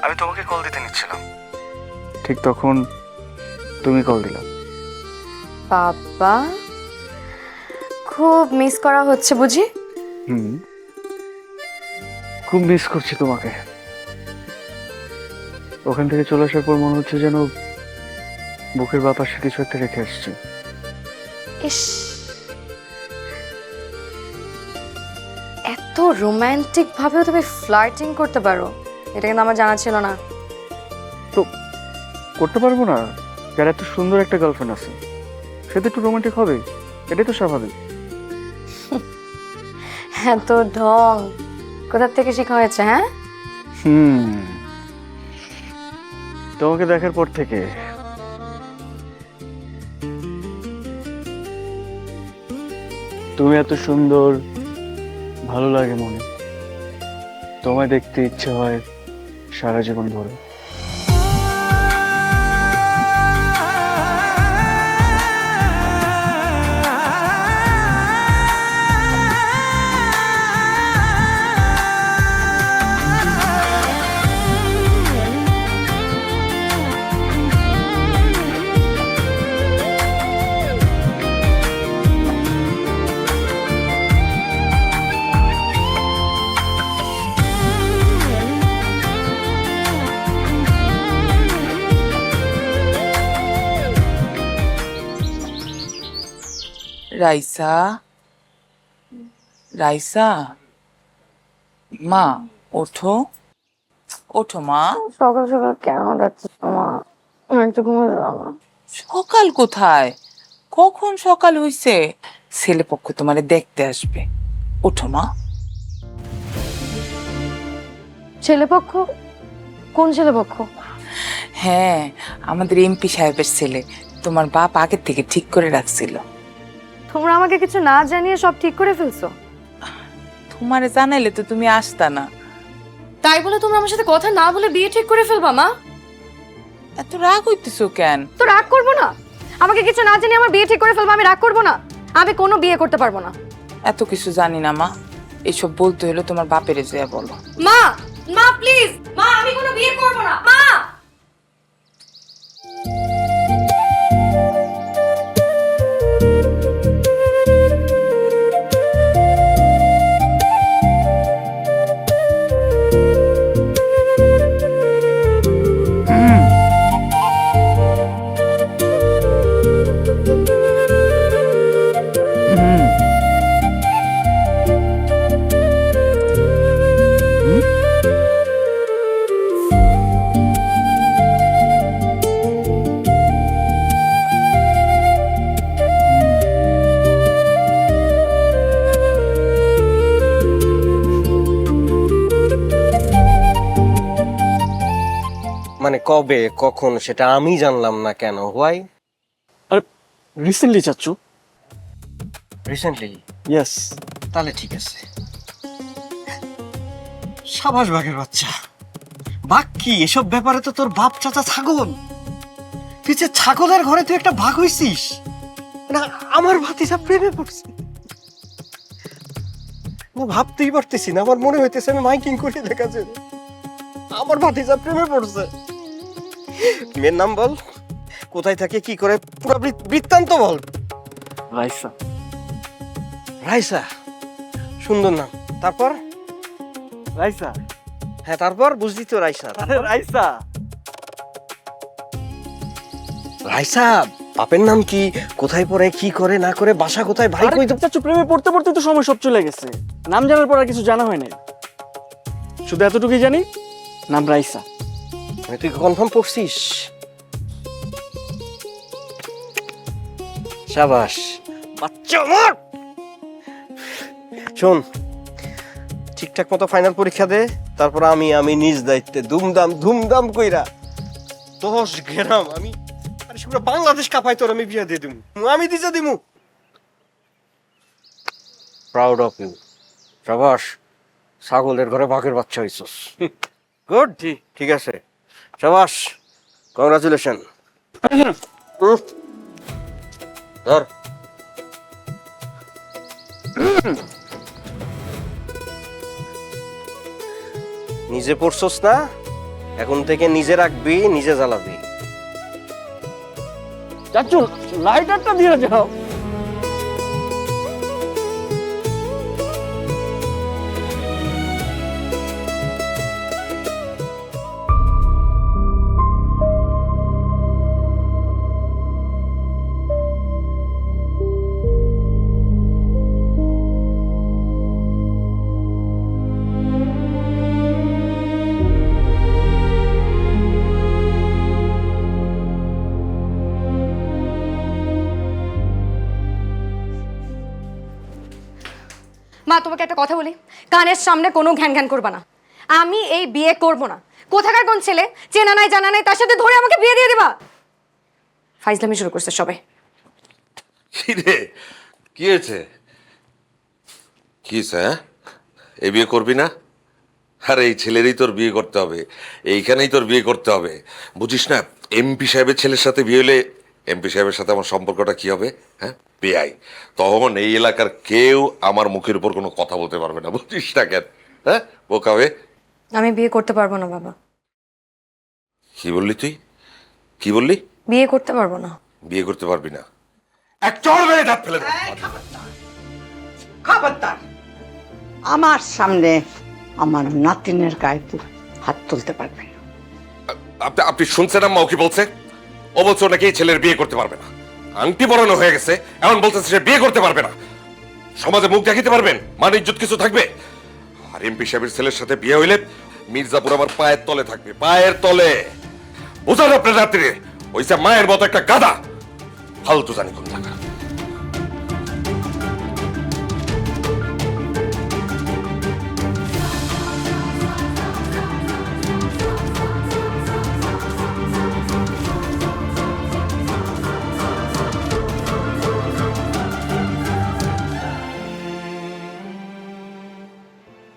আমি তোমাকে কল দিতে নিচ্ছিলাম, ঠিক তখন তুমি কল দিলা। বাবা, খুব মিস করা হচ্ছে বুঝি? খুব মিস করছি তোমাকে। ওখান থেকে চলে আসার পর মনে হচ্ছে যেন বুকের বাপাসে কিছু একটা রেখে আসছি। ইস, এত রোমান্টিক ভাবেও তুমি ফ্লার্টিং করতে পারো, এটা কিন্তু আমার জানা ছিল না। তো করতে পারবো না? যার এত সুন্দর একটা গার্লফ্রেন্ড আছে সে তো একটু রোমান্টিক হবে, এটাই তো স্বাভাবিক। হ্যাঁ, তো ঢং কোথা থেকে শেখা হয়েছে? হ্যাঁ, তোমাকে দেখার পর থেকে তুমি এত সুন্দর, ভালো লাগে মনে, তোমায় দেখতে ইচ্ছে হয় সারা জীবন ধরে। রাইসা, রাইসা, মা ওঠো, ওঠো মা। সকাল সকাল কেন যাচ্ছে মা? একটু ঘুমে যাও। সকাল কোথায়? কখন সকাল হইছে? ছেলে পক্ষ তোমারে দেখতে আসবে, ওঠো মা। ছেলেপক্ষ? কোন ছেলেপক্ষ? হ্যাঁ, আমাদের এমপি সাহেবের ছেলে, তোমার বাপ আগের থেকে ঠিক করে রাখছিল। তোমরা আমাকে কিছু না জানিয়ে সব ঠিক করে ফেলছো? তোমারে জানাইলে তো তুমি আসতা না, তাই বলে তোমরা আমার সাথে কথা না বলে বিয়ে ঠিক করে ফেলবা মা? এত রাগ হইতেছো কেন? তো রাগ করবো না? আমাকে কিছু না জানি আমার বিয়ে ঠিক করে ফেলবা, আমি রাগ করবো না? আমি কোনো বিয়ে করতে পারবো না। এত কিছু জানি না মা, এইসব বলতে হলো তোমার বাপেরে যেয়ে বলো। মা, মা প্লিজ, মা আমি কোনো বিয়ে করবো না মা। মানে কবে কখন সেটা আমি জানলাম না কেন? হোয়াই? আর রিসেন্টলি চাচ্চু। রিসেন্টলি? ইয়েস। তাহলে ঠিক আছে। সাবাস বাঘের বাচ্চা। বাঘ কি? এসব ব্যাপারে তো তোর বাপ চাচা ছাগল। তুই যে ছাগলের ঘরে তুই একটা বাঘ হইছিস না? আমার ভাতিজা প্রেমে পড়ছে না, ভাবতেই পারতেছি না। আমার মনে হইতেছে আমি মাইকিং করে দেখাচ্ছে আমার ভাতিজা প্রেমে পড়ছে। মেয়ের নাম বল, কোথায় থাকে, কি করে, পুরো বৃত্তান্ত বল। রাইসা। রাইসা, সুন্দর নাম। তারপর? রাইসা। হ্যাঁ তারপর? বুঝলি তো রাইসা। রাইসা। রাইসা বাপের নাম কি, কোথায় পড়ে, কি করে না করে, বাসা কোথায়, ভাই কই? তো চাচ্চু প্রেমে পড়তে পড়তে তো সময় সব চলে গেছে, নাম জানার পর আর কিছু জানা হয়নি। শুধু এতটুকুই জানি, নাম রাইসা। তুই কনফার্ম পড়ছিস? শাবাশ বাচ্চা আমার। শোন, ঠিকঠাক মতো ফাইনাল পরীক্ষা দে, তারপর আমি নিজ দায়িত্বে ধুমধাম কইরা 10 গ্রাম আমি পুরো বাংলাদেশ কাপাই তোর আমি বিয়া দিয়ে দিমু, আমি দিতে দিমু। Proud of you. শাবাশ, ছাগলের ঘরে বাঘের বাচ্চা হইছস। গুড, ঠিক আছে, শাবাশ, কংগ্রাচুলেশন। ধর। নিজে পড়ছস না, এখন থেকে নিজে রাখবি, নিজে জ্বালাবি। চাচ্চু লাইটারটা দিয়ে যাও। মা তোমাকে একটা কথা বলি, কানের সামনে কোনো ঘ্যান ঘ্যান করবা না। আমি এই বিয়ে করব না। কোথাকার কোন ছেলে, চেনা নাই জানা নাই, তার সাথে ধরে আমাকে বিয়ে দিয়ে দেবা? ফাইজলামি শুরু করছে সবে। কি রে, কি হয়েছে? কি হ্যাঁ, এই বিয়ে করবি না? আরে এই ছেলেরই তোর বিয়ে করতে হবে, এইখানেই তোর বিয়ে করতে হবে, বুঝিস না? এমপি সাহেবের ছেলের সাথে বিয়ে হলে এমপি সাহেবের সাথে আমার সম্পর্কটা কি হবে? হ্যাঁ, পেয়াই। তখন এই এলাকার কেউ আমার মুখের উপর কোনো কথা বলতে পারবে না, বুঝিস না কেন? হ্যাঁ, বোকা হয়ে। আমি বিয়ে করতে পারবো না বাবা। কি বললি তুই? কি বললি? বিয়ে করতে পারবো না। বিয়ে করতে পারবি না? এক চড় মেরে দাঁত ফেলে দেব। খবরদার আমার সামনে আমার নাতিনের গায়ে তুই হাত তুলতে পারবে না। আপনি শুনছেন আম্মা ও কি বলছে? ও বলছে ও নাকি এই ছেলের বিয়ে করতে পারবে না। আংটি পরানো হয়ে গেছে, এমন বলতেছে সে বিয়ে করতে পারবে না। সমাজে মুখ দেখাতে পারবেন, মান ইজ্জত কিছু থাকবে? আর এমপি সাহেবের ছেলের সাথে বিয়ে হইলে মির্জাপুর আমার পায়ের তলে থাকবে, পায়ের তলে। বুঝান আপনার রাত্রে ওইসব মায়ের মতো একটা গাদা ফালতু জানি কোন জায়গা।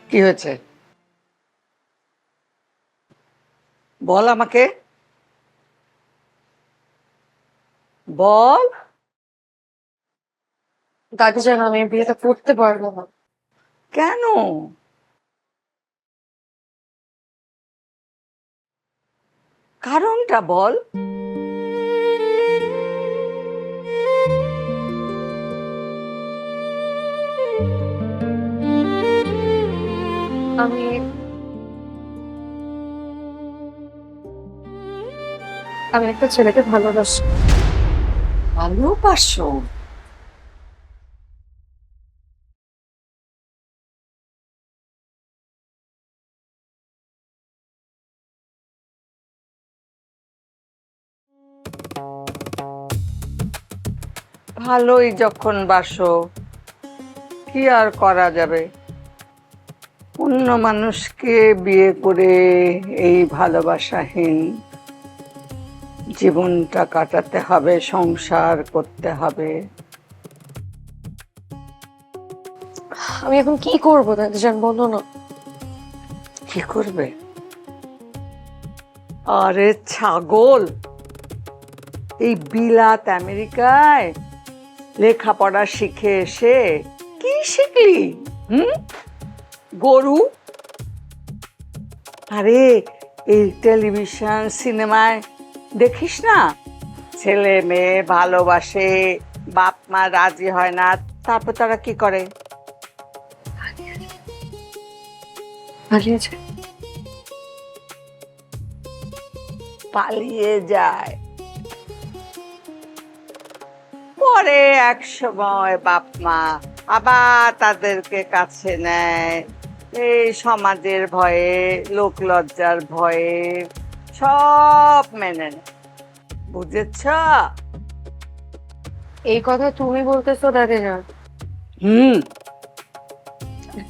কি হয়েছে? বল আমাকে, বল। দাদি জান, আমি বিয়েটা করতে পারবো না। কেন? কারণটা বল। আমি আমি একটা ছেলেকে ভালোবাসি। ভালোবাসো? ভালোই যখন বাসো, কি আর করা যাবে? অন্য মানুষকে বিয়ে করে এই ভালোবাসাহীন জীবনটা কাটাতে হবে, সংসার করতে হবে। আমি এখন কি করবো দাদি জান, বলো না। কি করবে? আরে ছাগল, এই বিলাত আমেরিকায় লেখাপড়া শিখে এসে কি শিখলি? গরু? আরে এই টেলিভিশন সিনেমায় দেখিস না, ছেলে মেয়ে ভালোবাসে, বাপ মা রাজি হয় না, তারপর তারা কি করে? পালিয়ে যায়। পরে এক সময় বাপ মা আবার তাদেরকে কাছে নেয়, এই সমাজের ভয়ে, লোক লজ্জার ভয়ে সব মেনে নেয়। বুঝেছ? এই কথা তুমি বলতেছো দাদি জান?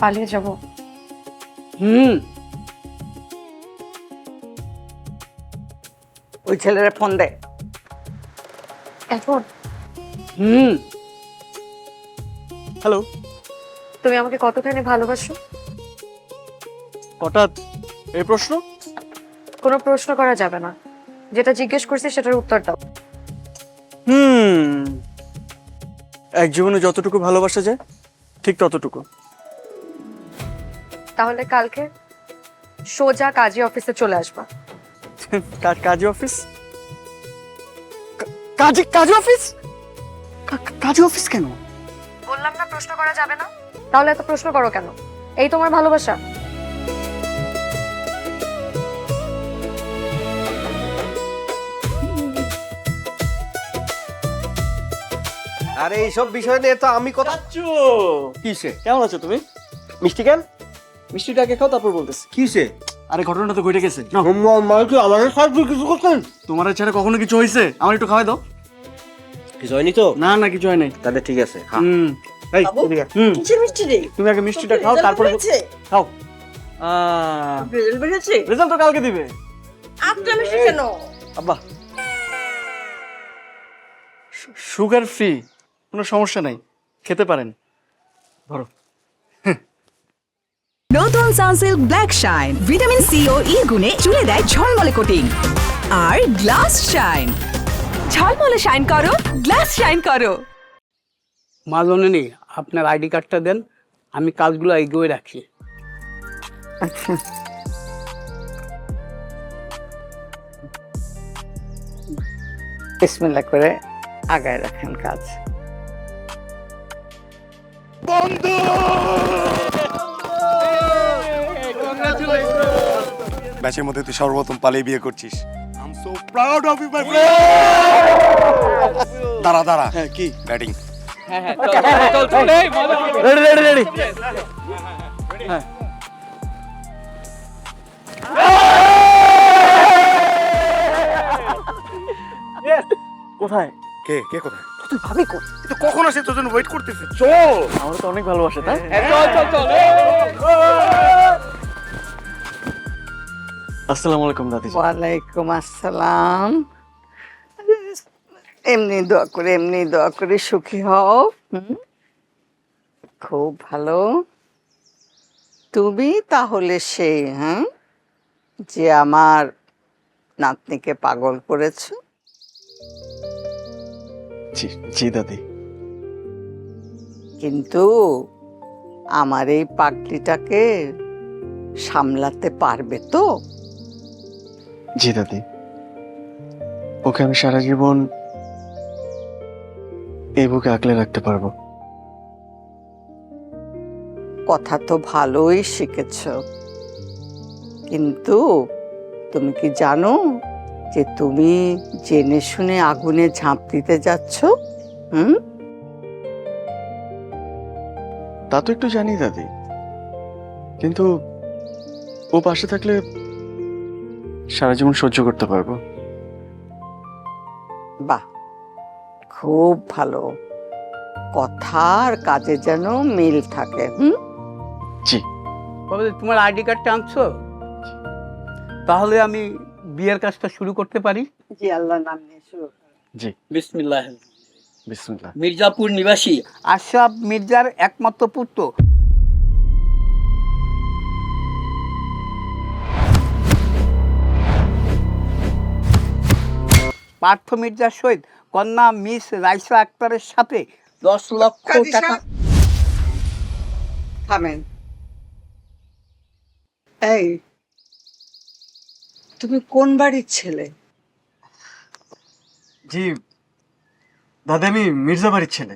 পালিয়ে যাবো? ওই ছেলেরা ফোন দে এখন। হ্যালো। তুমি আমাকে কতখানি ভালোবাসো? হঠাৎ এই প্রশ্ন? কোনো প্রশ্ন করা যাবে না, যেটা জিজ্ঞেস করছি সেটার উত্তর দাও। এক জীবনে যতটুকু ভালোবাসা যায় ঠিক ততটুকু। তাহলে কালকে সোজা কাজী অফিসে চলে আসবা। কাজী অফিস? কাজী অফিস? কাজী অফিস কেন? বললাম না প্রশ্ন করা যাবে না, তাহলে এত প্রশ্ন করো কেন? এই তোমার ভালোবাসা? আরে এইসব বিষয় নিয়ে তো আমি কথা। কিসে? কেমন আছো তুমি? মিষ্টি কেন? মিষ্টিটা আগে খাও, তারপর বলতেছি। কিসে? আরে ঘটনাটা তো ঘটে গেছে। আমাদের সাথে কিছু করছেন? তোমার ছাড়া কখনো কিছু হয়েছে? আমার একটু খাওয়াই দাও। কিছু হয়নি তো? না না, কিছু হয় নাই। তাহলে ঠিক আছে। এই, এদিকে। তুমি আগে মিষ্টিটা খাও, তারপরে খাও। রেজাল্ট তো কালকে দিবে। আব্বা, সুগার ফ্রি, কোনো সমস্যা নাই, খেতে পারেন। ধরো। নতুন Sunsilk black shine vitamin C ও ই গুণে চুলে দেয় ঝলমলে কোটিং। আর গ্লাস শাইন, ঝলমলে শাইন করো, গ্লাস শাইন করো। মা জননী, আপনার আইডি কার্ডটা দেন, আমি কাজগুলো এগিয়ে রাখি। আচ্ছা, বিসমিল্লাহ করে আগায় রাখেন কাজ। ব্যাচের মধ্যে তুই সর্বপ্রথম পালিয়ে বিয়ে করছিস। দাঁড়া দাঁড়া। হ্যাঁ, কি ব্যাটিং? Ready ready ready. হ্যাঁ, কোথায়? কে কে কোথায়? তুই ভাবি কই? তো কখন আসে তোর জন্য ওয়েট করতেছে। চল। আমার তো অনেক ভালোবাসে, তাই? আসসালামু আলাইকুম দাদি। ওয়ালাইকুম আসসালাম। এমনি দোয়া করে সুখী হও। খুব ভালো। তুমি তাহলে সেই যে আমার নাতনিকে পাগল করেছো? জি জি দাদি। কিন্তু আমার এই পাগলিটাকে সামলাতে পারবে তো? জি দাদি, ওকে আমি সারা জীবন এই বুকে আগলে রাখতে পারবো। কথা তো ভালোই শিখেছ, কিন্তু তুমি কি জানো যে তুমি জেনে শুনে আগুনে ঝাঁপ দিতে যাচ্ছ? তা তো একটু জানি দাদি, কিন্তু ও পাশে থাকলে সারা জীবন সহ্য করতে পারবো। বাহ, খুব ভালো। কথা আর কাজে যেন মিল থাকে। জি। বাবা, তোমার আইডি কার্ডটা আনছো? তাহলে আমি বিয়ের কাজটা শুরু করতে পারি? জি, আল্লাহর নাম নিয়ে শুরু করো। জি। বিসমিল্লাহ। বিসমিল্লাহ। মির্জাপুর নিবাসী আশরাফ মির্জার একমাত্র পুত্র পার্থ মির্জার সহিত কন্যা মিস রাইসা আক্তারের সাথে 10 লক্ষ টাকা। থামেন। এই, তুমি কোন বাড়ির ছেলে? জি দাদি, আমি মির্জা বাড়ির ছেলে।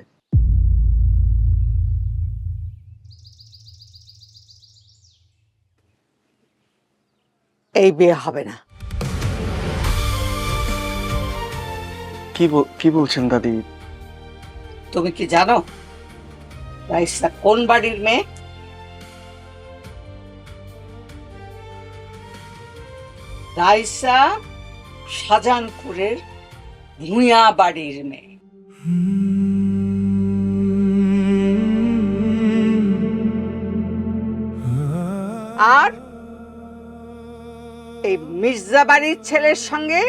এই বিয়ে হবে না। কি বলছেন দাদি? তুমি কি জানো রাইসা কোন বাড়ির মেয়ে? রাইসা শাহজাহানপুরের ভূঁইয়া বাড়ির মেয়ে। আর এই মির্জা বাড়ির ছেলের সঙ্গে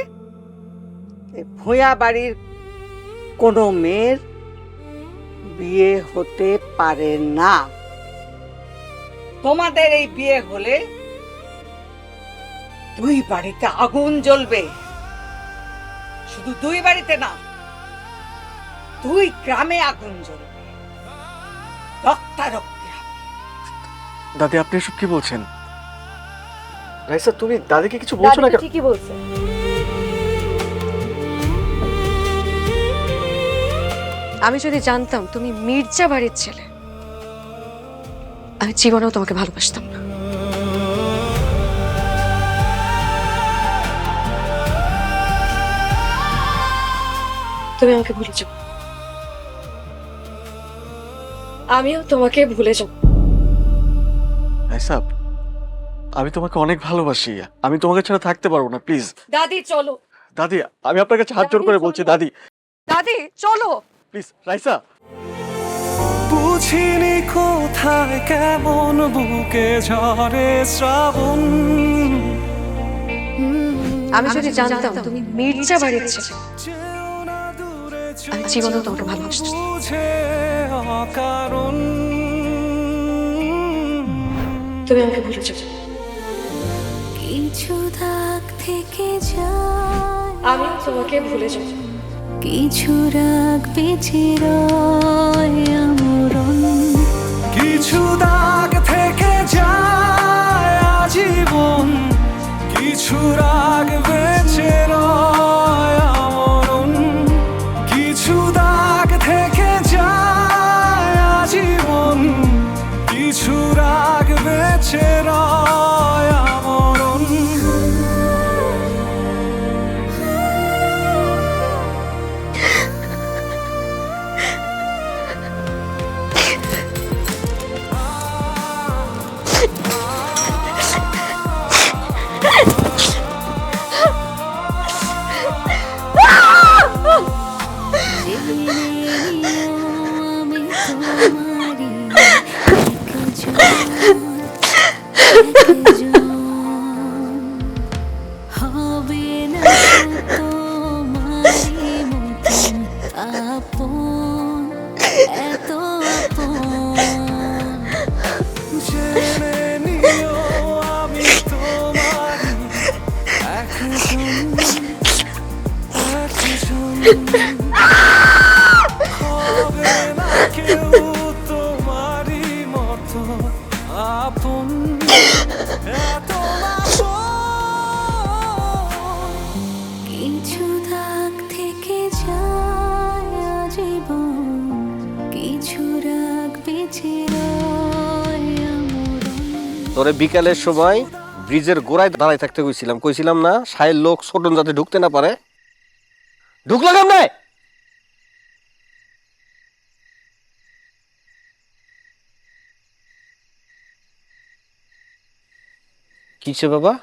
ভূঁইয়া বাড়ির কোনো মেয়ের বিয়ে হতে পারে না। তোমাদের এই বিয়ে হলে দুই বাড়িতে আগুন জ্বলবে। শুধু দুই বাড়িতে না, দুই গ্রামে আগুন জ্বলবে, রক্তারক্তি হবে। দাদি, আপনি এসব কি বলছেন? রাইসা, তুমি দাদিকে কিছু বলছো না কেন? ঠিকই বলছে। আমি যদি জানতাম তুমি মির্জা বাড়ির ছেলে, আমি জীবনেও তোমাকে ভালোবাসতাম না। তুমি আমাকে ভুলে যাও, আমিও তোমাকে ভুলে যাব। রাইসা, আমি তোমাকে অনেক ভালোবাসি। আমি তোমাকে ছাড়া থাকতে পারবো না, প্লিজ। দাদি চলো। দাদি, আমি আপনার কাছে হাত জোর করে বলছি, দাদি দাদি চলো প্লিজ। রাইসা, বুঝিনি কোথায় কেমন বুকে ঝরে শ্রাবণ। আমি যদি জানতাম তুমি মির্জা বাড়ির ছেলে, আমি জীবনেও তোমাকে ভালোবাসতাম। অকারণ তুমি আমাকে ভুলে যাও। কিছু দাগ থেকে যায়, আমিও তোমাকে ভুলে যাব। কিছু রাগ বেঁচে রয় আমরণ। কিছু দাগ থেকে যায় আজীবন, কিছু রাগ বেঁচে রয় আমরণ। কিছু দাগ থেকে যায় আজীবন, কিছু রাগ বেঁচে রয় আমরণ। হবে না তোমারই মতন আপন, এত আপন। জেনে নিও আমি তোমারই একজন হবে না কেউ তোমারই মতো আপন এত কিছু দাগ থেকে যায় আজীবন, কিছু রাগ বেঁচে রয় আমরণ। তোরে বিকালের সময় ব্রিজের গোড়ায় দাঁড়ায় থাকতে কইছিলাম না সাইয়ের লোক ছোটন যাতে ঢুকতে না পারে। ঢুকলো কেমনে? কিছে বাবা?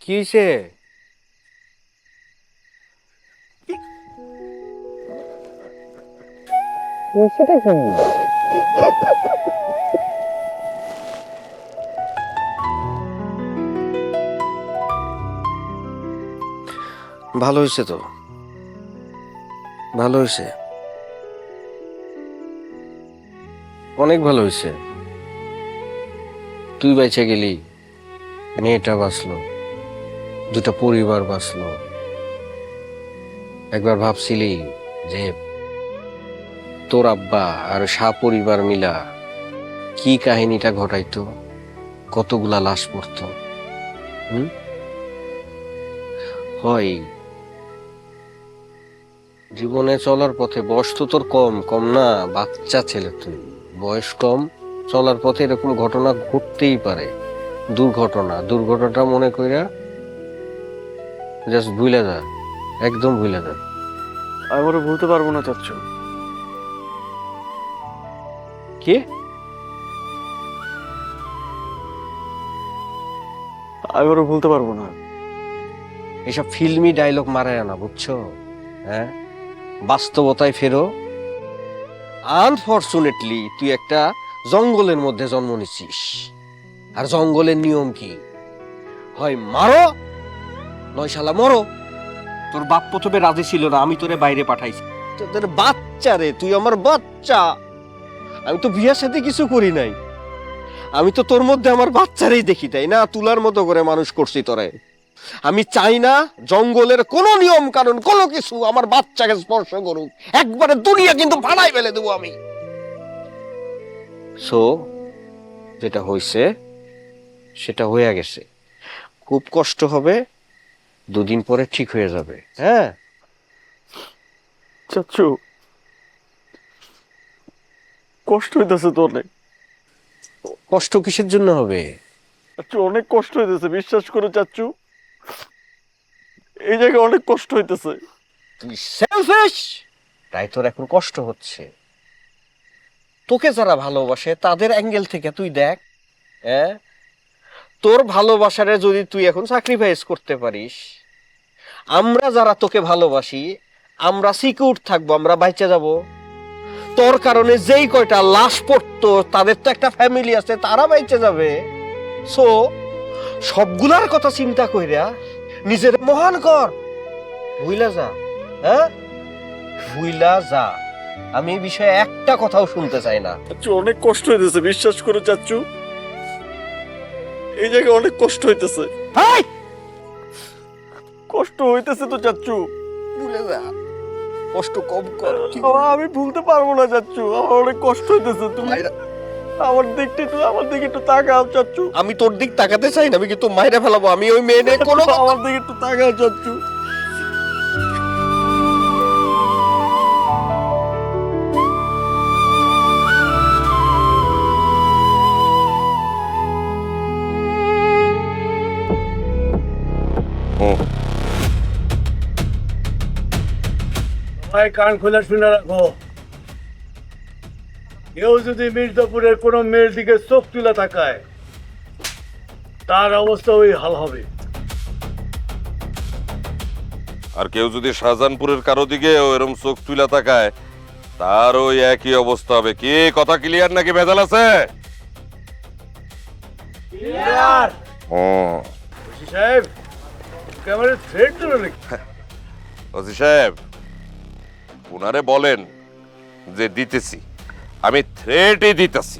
কি হয়েছে? ভালো হয়েছে তো, ভালো হয়েছে, অনেক ভালো হয়েছে। তুই বেঁচে গেলি, মেয়েটা বাঁচলো, দুটা পরিবার বাঁচলো। একবার ভাবছিলি যে তোর আব্বা আর পরিবার মিলা কি কাহিনীটা ঘটাইতো, কতগুলা লাশ পড়তো। হয় জীবনে চলার পথে বয়স তো তোর কম না, বাচ্চা ছেলে, তুই বয়স কম, চলার পথে এরকম ঘটনা ঘটতেই পারে। দুর্ঘটনাটা মনে কইরা জাস্ট ভুলে যা, একদম ভুলে যা। আমি ওরা ভুলতে পারবো না চাচ্ছু। কি? আমি ওরা ভুলতে পারবো না। এসব ফিল্মি ডায়লগ মারায় না, বুঝছো? হ্যাঁ, বাস্তবতায় ফেরো। আনফরচুনেটলি তুই একটা জঙ্গলের মধ্যে জন্ম নিছিস, আর জঙ্গলের নিয়ম কি? হয় মারো, নয় শালা মরো। তোর বাপ প্রথমে রাজি ছিল না, আমি তোরে বাইরে পাঠাইছি। তোদের বাচ্চা রে, তুই আমার বাচ্চা। আমি তো বিয়ের সাথে কিছু করি নাই, আমি তো তোর মধ্যে আমার বাচ্চারই দেখি, তাই না? তুলার মতো করে মানুষ করছি তোরে। আমি চাই না জঙ্গলের কোনো নিয়ম কানুন কোনো কিছু আমার বাচ্চাকে স্পর্শ করুক। একবারে দুনিয়া কিন্তু ফাড়াই ফেলে দেবো আমি। সো যেটা হয়েছে সেটা হয়ে গেছে, খুব কষ্ট হবে, দুদিন পরে ঠিক হয়ে যাবে। হ্যাঁ চাচ্ছু, কষ্ট হইতেছে তো অনেক। কষ্ট কিসের জন্য হবে? চাচ্ছু অনেক কষ্ট হইতেছে, বিশ্বাস করো চাচ্ছু, এই জায়গায় অনেক কষ্ট হইতেছে। তুই সেলফিশ, তাই তোর এখন কষ্ট হচ্ছে। তোকে যারা ভালোবাসে তাদের অ্যাঙ্গেল থেকে তুই দেখ। হ্যাঁ, তোর ভালোবাসারে যদি তুই এখন স্যাক্রিফাইস করতে পারিস, আমরা যারা তোকে ভালোবাসি আমরা সিকিউর থাকবো, আমরা বাইচে যাব। তোর কারণে যেই কয়টা লাশ পড়তো তাদের তো একটা ফ্যামিলি আছে, তারা বাইচে যাবে। সো সবগুলার কথা চিন্তা কইরা নিজের মহান কর, ভুইলা যা। হ্যাঁ, ভুইলা যা। আমি এই বিষয়ে একটা কথাও শুনতে চাই না। চাচ্ছু অনেক কষ্ট হইতেছে, বিশ্বাস করো চাচ্ছু, এই জায়গায় অনেক কষ্ট হইতেছে। কষ্ট হইতেছে তো চাচ্ছু, ভুলে যা, কষ্ট কম কর। আমি ভুলতে পারবো না চাচ্ছু, আমার অনেক কষ্ট হইতেছে। তুমি আমার দিকে একটু তাকাও চাচ্ছু। আমি তোর দিক তাকাতে চাই না, আমি কিন্তু মাইরা ফেলাবো। আমি ওই মেয়ে নিয়ে কোনো আমার দিকে একটু তাকাও চাচ্ছু। কান খোলা শুনে রাখো, কেউ যদি মির্জাপুরের কোনো মেয়ের দিকে চোখ তুলে তাকায় তার অবস্থা ওই হাল হবে। আর কেউ যদি শাহজাহানপুরের কারো দিকে এরকম চোখ তুলে তাকায় তার ওই একই অবস্থা হবে। কি কথা ক্লিয়ার নাকি ভেজাল আছে? ক্লিয়ার। ওসি সাহেব, ক্যামেরা থ্রেড দিল নাকি? ওসি সাহেব, ওনারে বলেন যে দিতেছি, আমি থ্রেটই দিতেছি।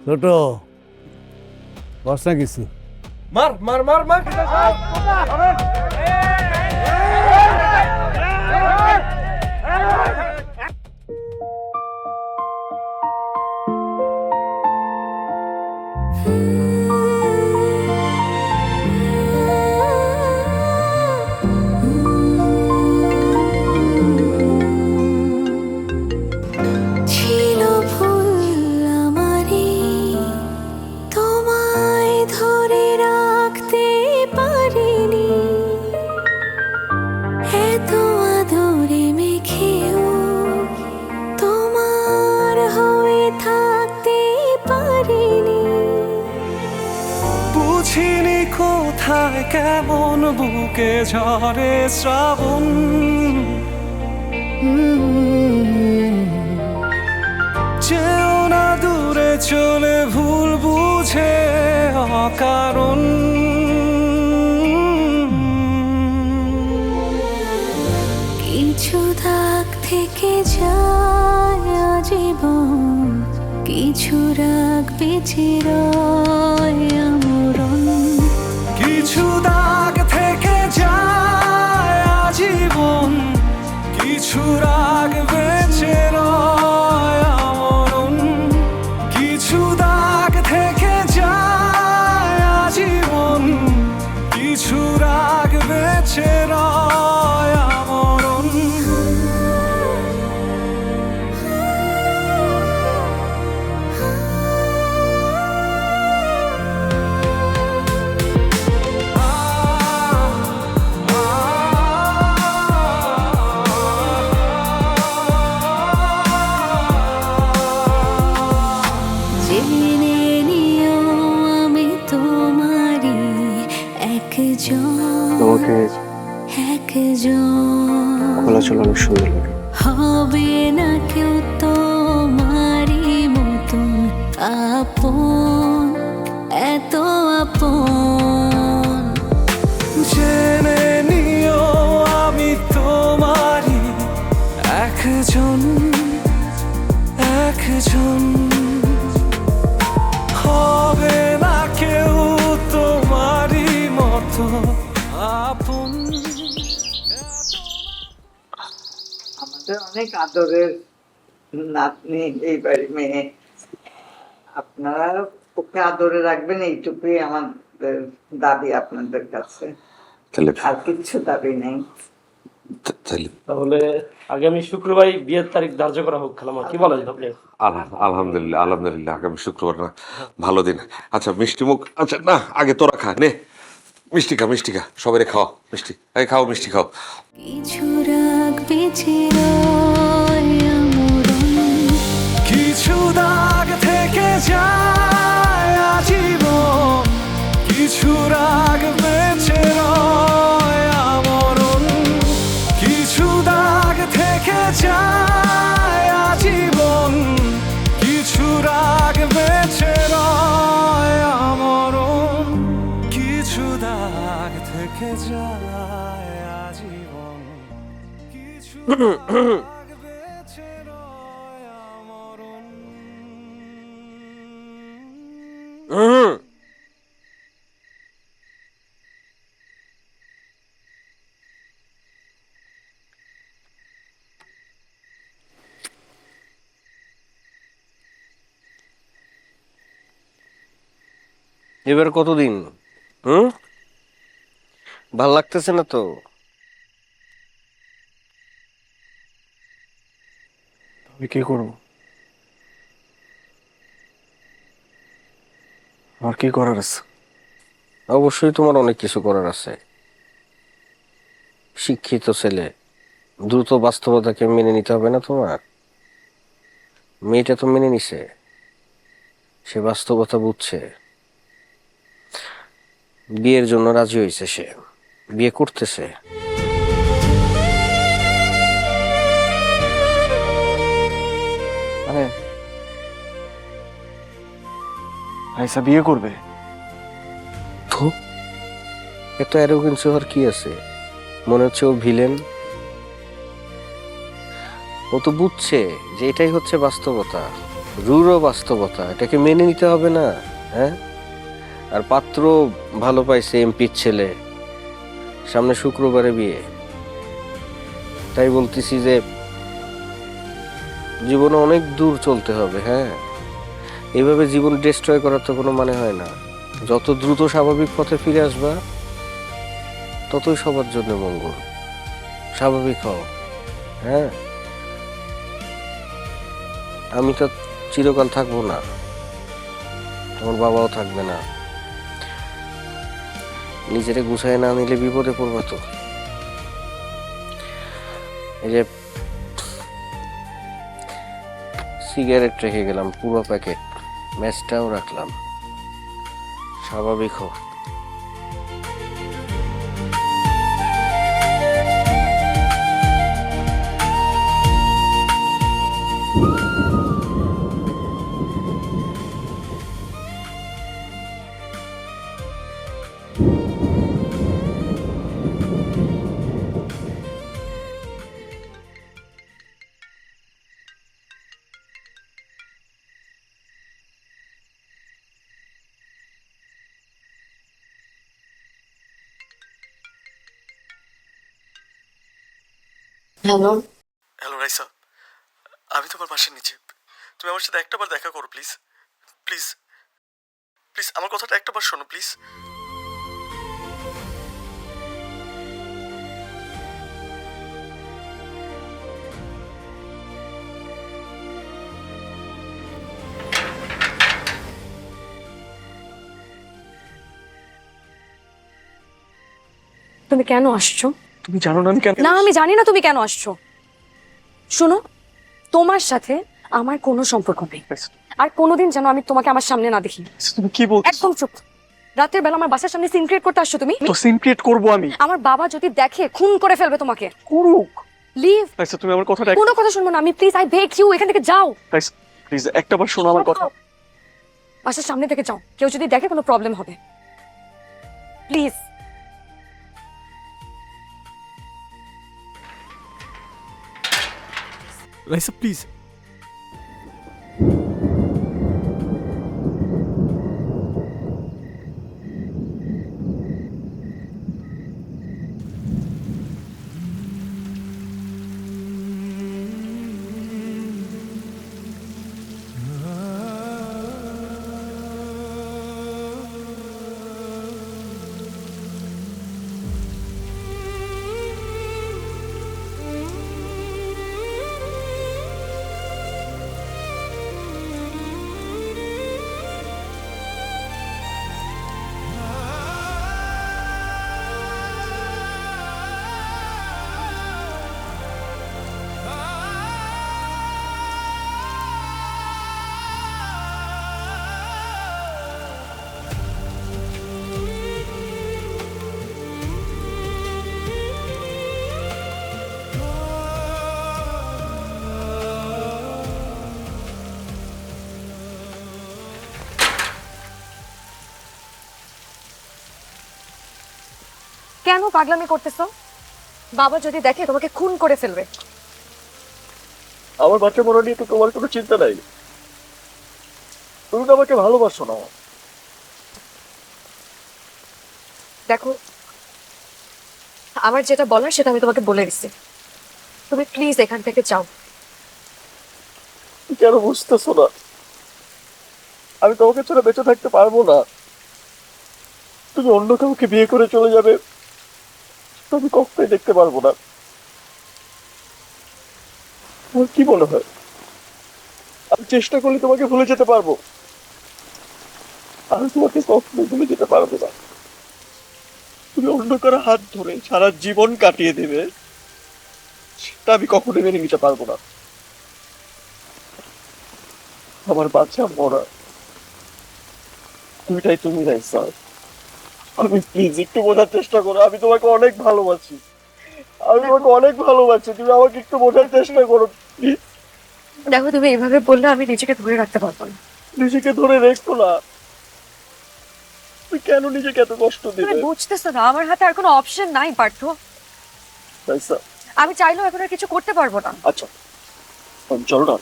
ছোট বর্ষা কিছু মার মার মার মার ছিল ভুল আমারই, তোমায় ধরে রাখতে পারিনি, এত আদরে মেখেও তোমার হয়ে থাকতে পারিনি। বুঝিনি কোথায় কেমন বুকে ঝরে শ্রাবণ, যেও না দূরে চলে ভুল বুঝে অকারণ। কিছু দাগ থেকে যায় আজীবন, কিছু রাগ বেঁচে রয় আমরণ। কিছু দাগ থেকে যায় আজীবন, কিছু রাগ বেঁচে রয় আমরণ। কিছু দাগ থেকে যায় আজীবন, কিছু রাগ বেঁচে রয় আমরণ। জেনে নিও আমি তোমারই একজন, তোমাকে একজন। খোলা চলে অনেক সুন্দর লাগে। হবে না কেউ তোমারই মতন আপন, এত আপন। জেনে নিও আমি তোমারই একজন, একজন। হবে না কেউ তোমারই মতো আপন। আমাদের অনেক আদরের নাতনি এই বাড়ি মেয়ে, আপনারা ওকে আদরে রাখবেন এইটুকুই আমাদের দাবি আপনাদের কাছে, তাহলে আর কিচ্ছু দাবি নেই। তাহলে আগামী শুক্রবার বিয়ের তারিখ ধার্য করা হোক। খালামা কি বলেন আপনি? আলহামদুলিল্লাহ আলহামদুলিল্লাহ, আগামী শুক্রবার না, ভালো দিন। আচ্ছা মিষ্টি মুখ, আচ্ছা না আগে তোরা খা, নে মিষ্টি খা, মিষ্টি খা, সবাই খাও মিষ্টি, এই খাও মিষ্টি খাও। কিছু রাগ বেঁচে রয় আমরণ। কিছু দাগ থেকে যায় আজীবন, কিছু রাগ বেঁচে রয় আমরণ। কিছু দাগ থেকে যায় আজীবন, কিছু রাগ বেঁচে রয় আমরণ। কিছু দাগ থেকে যায় আজীবন, কিছু দাগ বেঁচে রয় আমরণ। এবার কতদিন? ভাল লাগতেছে না তো? আমি কি করবো? আমার কি করার আছে? অবশ্যই তোমার অনেক কিছু করার আছে। শিক্ষিত ছেলে, দ্রুত বাস্তবতাকে মেনে নিতে হবে না তোমার? মেয়েটা তো মেনে নিছে, সে বাস্তবতা বুঝছে, বিয়ের জন্য রাজি হয়েছে, সে বিয়ে করতেছে। মানে আইসা বিয়ে করবে? তো এত অ্যারোগেন্স হওয়ার কি আছে? মনে হচ্ছে ও ভিলেন। ও তো বুঝছে যে এটাই হচ্ছে বাস্তবতা, রূঢ় বাস্তবতা, এটাকে মেনে নিতে হবে না। হ্যাঁ, আর পাত্র ভালো পাইছে, এমপির ছেলে, সামনে শুক্রবারে বিয়ে। তাই বলতেছি যে জীবনে অনেক দূর চলতে হবে। হ্যাঁ, এইভাবে জীবন ডিস্ট্রয় করার তো কোনো মানে হয় না। যত দ্রুত স্বাভাবিক পথে ফিরে আসবা ততই সবার জন্য মঙ্গল। স্বাভাবিক হও। হ্যাঁ, আমি তো চিরকাল থাকবো না, তোমার বাবাও থাকবে না। নিজেরে গুছায় না নিলে বিপদে পড়বা তো। এই যে সিগারেট রেখে গেলাম পুরো প্যাকেট, ম্যাচটাও রাখলাম। স্বাভাবিক হোক। হ্যালো হ্যালো রাইসা, আমি তোমার বাসার নিচে। তুমি আমার সাথে একটাবার দেখা করো প্লিজ। প্লিজ প্লিজ আমার কথাটা একটাবার শোনো প্লিজ। তুমি কেন আসছো? তুমি জানো না আমি কেন? না, আমি জানি না তুমি কেন আসছো। শোনো, তোমার সাথে আমার কোনো সম্পর্ক নেই, আর কোনোদিন যেন আমি তোমাকে আমার সামনে না দেখি। তুমি কি বলছো? একদম চুপ। রাতের বেলা আমার বাসার সামনে সিন ক্রিয়েট করতে আসছো তুমি? তো সিন ক্রিয়েট করবো আমি? আমার বাবা যদি দেখে খুন করে ফেলবে তোমাকে। করুক। লিভ। রাইসা তুমি আমার কথাটা কোনো কথা শুনবো না আমি, প্লিজ, আই বেগ ইউ, এখান থেকে যাও। রাইসা প্লিজ একটাবার শোনো আমার কথা। বাসার সামনে থেকে যাও, কেউ যদি দেখে কোনো প্রবলেম হবে। প্লিজ। রাইসা প্লিজ। কেন পাগলামি করতেছো? বাবা যদি দেখে তোমাকে খুন করে ফেলবে। আমার বাচ্চা মনে নিয়ে তো তোমার কোনো চিন্তা নাই। তুমি তো আমাকে ভালোবাসো না। দেখো, আমার যেটা বলার সেটা আমি তোমাকে বলে দিচ্ছি। তুমি প্লিজ এখান থেকে যাও। কেন বুঝতেছো না? আমি তোমাকে ছাড়া বেঁচে থাকতে পারবো না। তুমি অন্য কাউকে বিয়ে করে চলে যাবে, আমি কখনোই দেখতে পারবো না। আমার কি মনে হয় আমি চেষ্টা করলে তোমাকে ভুলে যেতে পারবো? আমি তোমাকে কখনোই ভুলে যেতে পারবো না। তুমি অন্য কারো হাত ধরে সারা জীবন কাটিয়ে দেবে, সেটা আমি কখনোই মেনে নিতে পারবো না। আমার বাচ্চা মরা, তুমিটাই তুমি রাইসা। আমি প্লিজ একটু বোঝার চেষ্টা করো, আমি তোমাকে অনেক ভালোবাসি। আমি তোমাকে অনেক ভালোবাসি, তুমি আমাকে একটু বোঝার চেষ্টা করো প্লিজ। দেখো, তুমি এইভাবে বললে আমি নিজেকে ধরে রাখতে পারবো না। নিজেকে ধরে রেখো না। তুমি কেন নিজেকে এত কষ্ট তুমি দিবে? বুঝতেছো না, আমার হাতে আর কোনো অপশন নাই পার্থ। রাইসা, আমি চাইলেও এখন আর কিছু করতে পারবো না। আচ্ছা চলো না,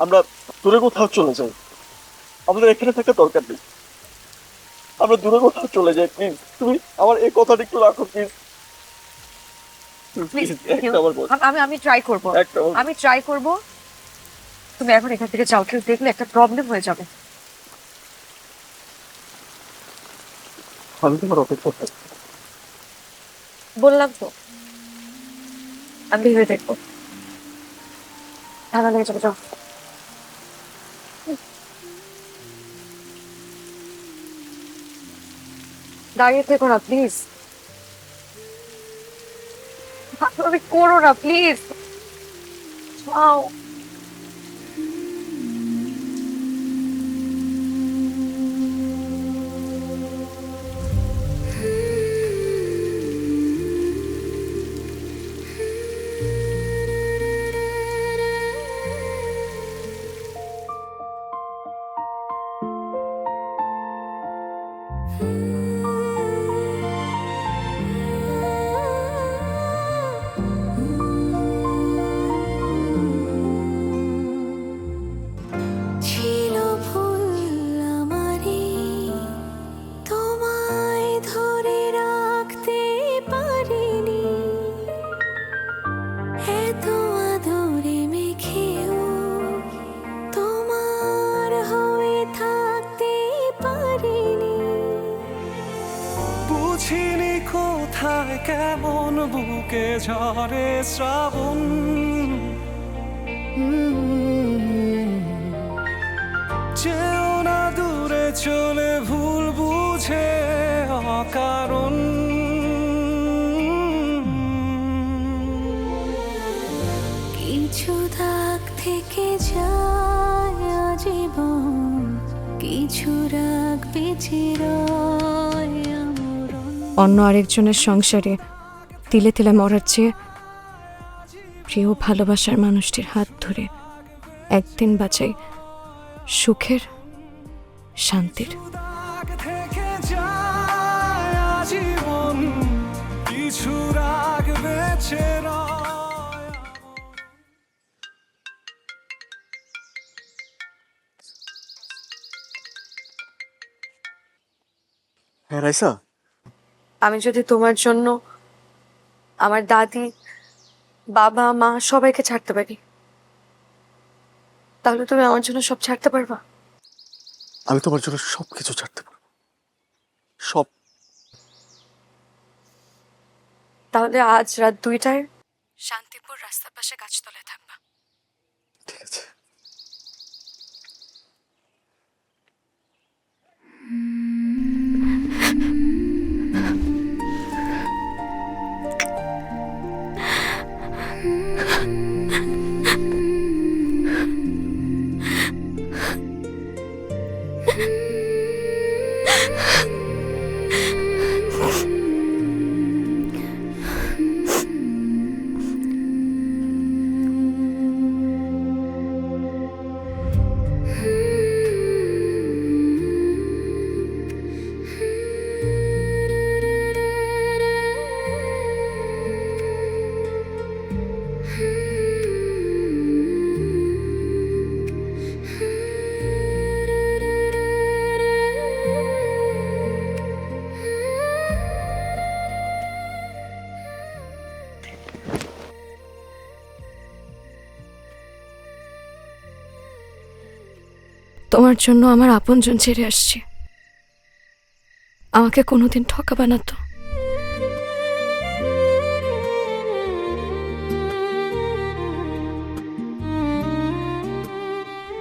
আমরা দূরে কোথাও চলে যাই। আমাদের এখানে থাকার দরকার নেই। আমরা দূরে কোথাও চলে যাই প্লিজ। তুমি আমার এই কথাটা একটু রাখো প্লিজ। আমি ট্রাই করব, আমি ট্রাই করব। তুমি এখন এখান থেকে যাও, কেউ দেখলে একটা প্রবলেম হয়ে যাবে। আমি তোমার অপেক্ষা করছি। বললাম তো আমি ভেবে দেখবো। ঠান্ডা লেগে যাবে, যাও। দাঁড়িয়ে থেকো না প্লিজ, ভালোভাবে করো না প্লিজ, যাও। ছিল ভুল আমারই, তোমায় ধরে রাখতে পারিনি, এত আদরে মেখেও তোমার হয়ে থাকতে পারিনি। বুঝিনি কোথায় কেমন বুকে ঝরে শ্রাবণ, যেও না দূরে চলে ভুল বুঝে অকারণ। কিছু দাগ থেকে যায় আজীবন, কিছু রাগ বেঁচে রয় আমরণ। অন্য আরেকজনের সংসারে তিলে তিলে মরার চেয়ে প্রিয় ভালোবাসার মানুষটির হাত ধরে একদিন বাঁচাই সুখের, শান্তির। দাগ থেকে যায় আজীবন, কিছু রাগ বেঁচে রয়। হ্যাঁ রাইসা, আমি যদি তোমার জন্য আমার দাদি, বাবা, মা সবাইকে ছাড়তে পারি, তাহলে তুমি আমার জন্য সব ছাড়তে পারবা? আমি তোমার জন্য সবকিছু ছাড়তে পারবো, সব। তাহলে আজ রাত 2টায় শান্তিপুর রাস্তার পাশে গাছতলায় থাকবা। ঠিক আছে। তোমার জন্য আমার আপনজন ছেড়ে আসছে, আমাকে কোনোদিন ঠকাবা না তো?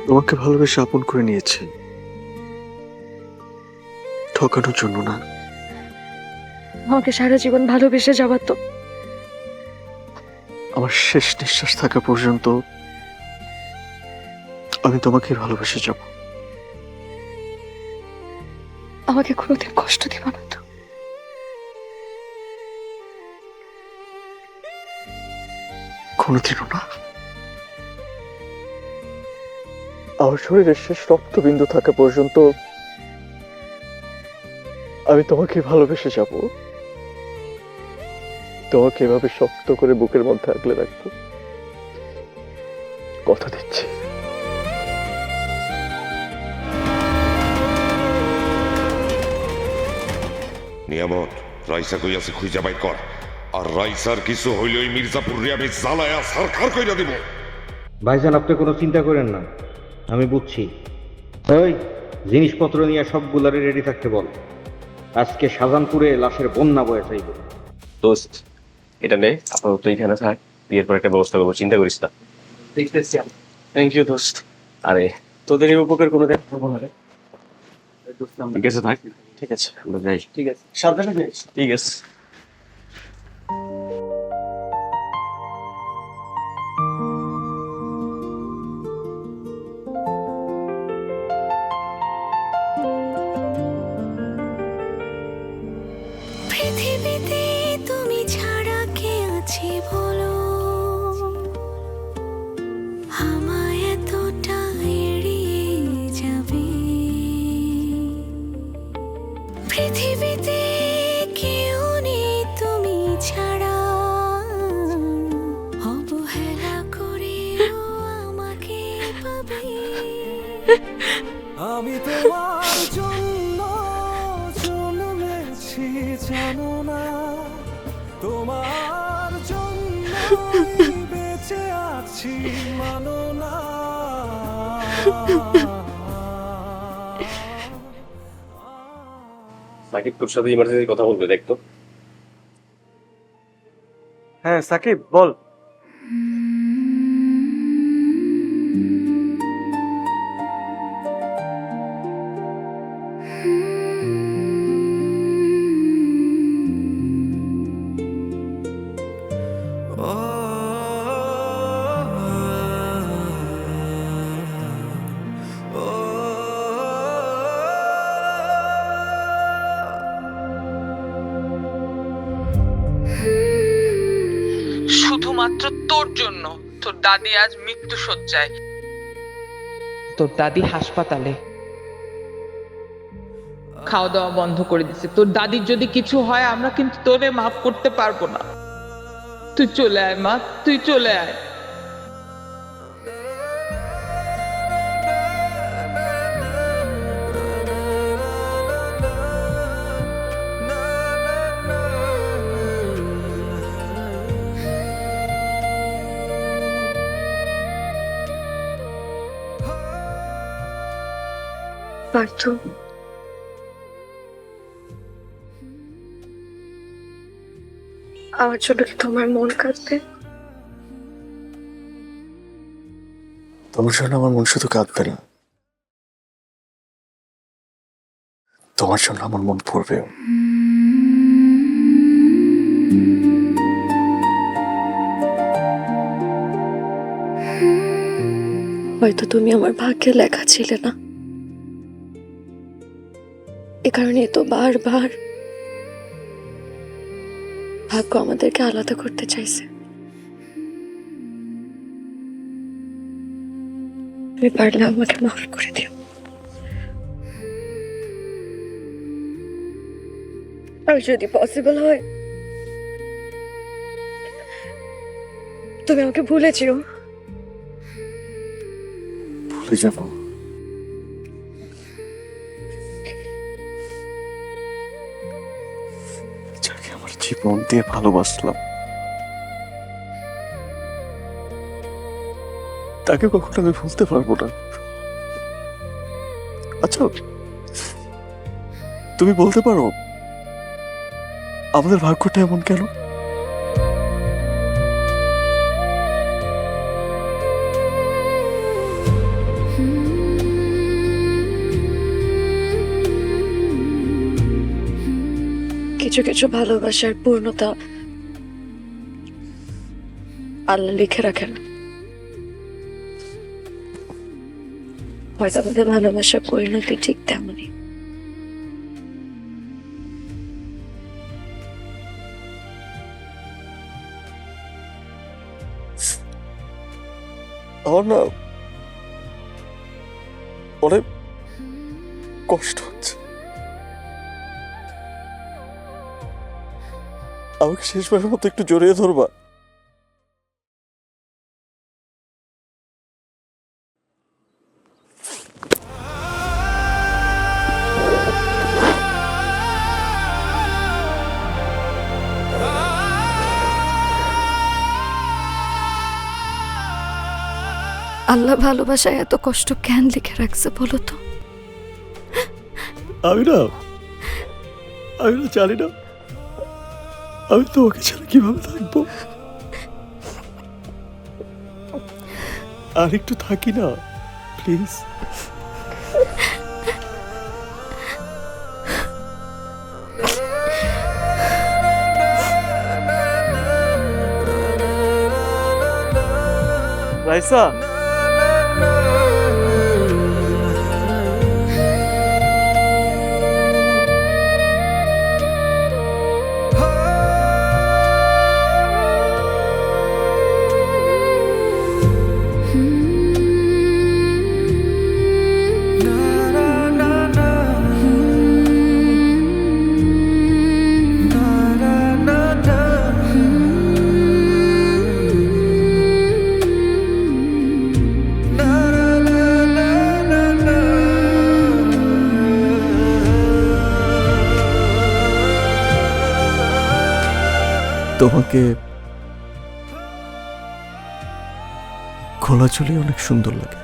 তোমাকে ভালোবেসে আপন করে নিয়েছে, ঠকানোর জন্য না। আমাকে সারা জীবন ভালোবেসে যাবা তো? আমার শেষ নিঃশ্বাস থাকা পর্যন্ত আমি তোমাকে ভালোবেসে যাব। আমাকে কোনোদিন কষ্ট দিবা না তো? কোনোদিনও না। আমার শরীরের শেষ রক্তবিন্দু থাকা পর্যন্ত আমি তোমাকে ভালোবেসে যাব, তোমাকে এভাবে শক্ত করে বুকের মধ্যে আগলে রাখবো, কথা দিচ্ছি। নিয়ামত, রাইসা কই আছে খুঁজা বাই কর। আর রাইসার কিছু হইলে ওই মির্জাপুর রে আমি জ্বালায়া সরকার কইরা দিব। ভাইজান আপনি কোনো চিন্তা করেন না, আমি বুঝছি। ওই জিনিসপত্র নিয়ে সবগুলারে রেডি থাকতে বল, আজকে শাহজাহানপুরে লাশের বন্যা বয়ে চাইব। দোস্ত এটা নে, আপাতত এখানে থাক, বিয়ের পর একটা ব্যবস্থা করবো, চিন্তা করিস না। দেখতেছি। থ্যাংক ইউ দোস্ত। আরে তোদের এই উপকার কোনো দেখ করবো না রে। ঠিক আছে থাক, ঠিক আছে আমরা যাই। ঠিক আছে, সাবধানে যাইস। ঠিক আছে। পৃথিবীতে তুমি ছাড়া কে আছে বলো, আমায় এতটা এড়িয়ে যাবে। পৃথিবীতে কেউ নেই তুমি ছাড়া, অবহেলা করেও আমাকে পাবে। আমি তোমার জন্য জন্মেছি জানো না, তোমার জন্য বেঁচে আছি মানো না। সাকিব তোর সাথে ইমার্জেন্সি কথা বলবে, দেখতো। হ্যাঁ সাকিব বল। শুধুমাত্র তোর জন্য তোর দাদি আজ মৃত্যু শয্যায়, তোর দাদি হাসপাতালে খাওয়া দাওয়া বন্ধ করে দিছে। তোর দাদির যদি কিছু হয় আমরা কিন্তু তোরে মাফ করতে পারবো না। তুই চলে আয় মা, তুই চলে আয়। পার্থ, আমার জন্য কি তোমার মন কাঁদবে? তোমার জন্য আমার মন শুধু কাঁদবে না, তোমার জন্য আমার মন পড়বেও। হয়তো তুমি আমার ভাগ্যে লেখা ছিলে না, এ কারণে তো বারবার ভাগ্য আমাদেরকে আলাদা করতে চাইছে। তুমি পারলে আমাকে মাফ করে দিও। আর যদি পসিবল হয় তুমি আমাকে ভুলে যেও। ভুলে যাব? যাকে আমার জীবন দিয়ে ভালোবাসলাম তাকে কখনো আমি ভুলতে পারবো না। আচ্ছা তুমি বলতে পারো আমাদের ভাগ্যটা এমন কেন? কিছু কিছু ভালোবাসার পূর্ণতা আল্লাহ লিখে রাখেন। হয়তো আমাদের ভালোবাসার পরিণতি ঠিক তেমনই। আমার না অনেক কষ্ট হচ্ছে। আমাকে শেষবারের মতো একটু জড়িয়ে ধরবা? আল্লাহ ভালোবাসায় এত কষ্ট কেন লিখে রাখছে বলো তো? আমি না জানি না আমি তোমাকে ছাড়া কিভাবে থাকবো। আর একটু থাকি না প্লিজ। রাইসা, তোমাকে খোলা চুলে অনেক সুন্দর লাগে।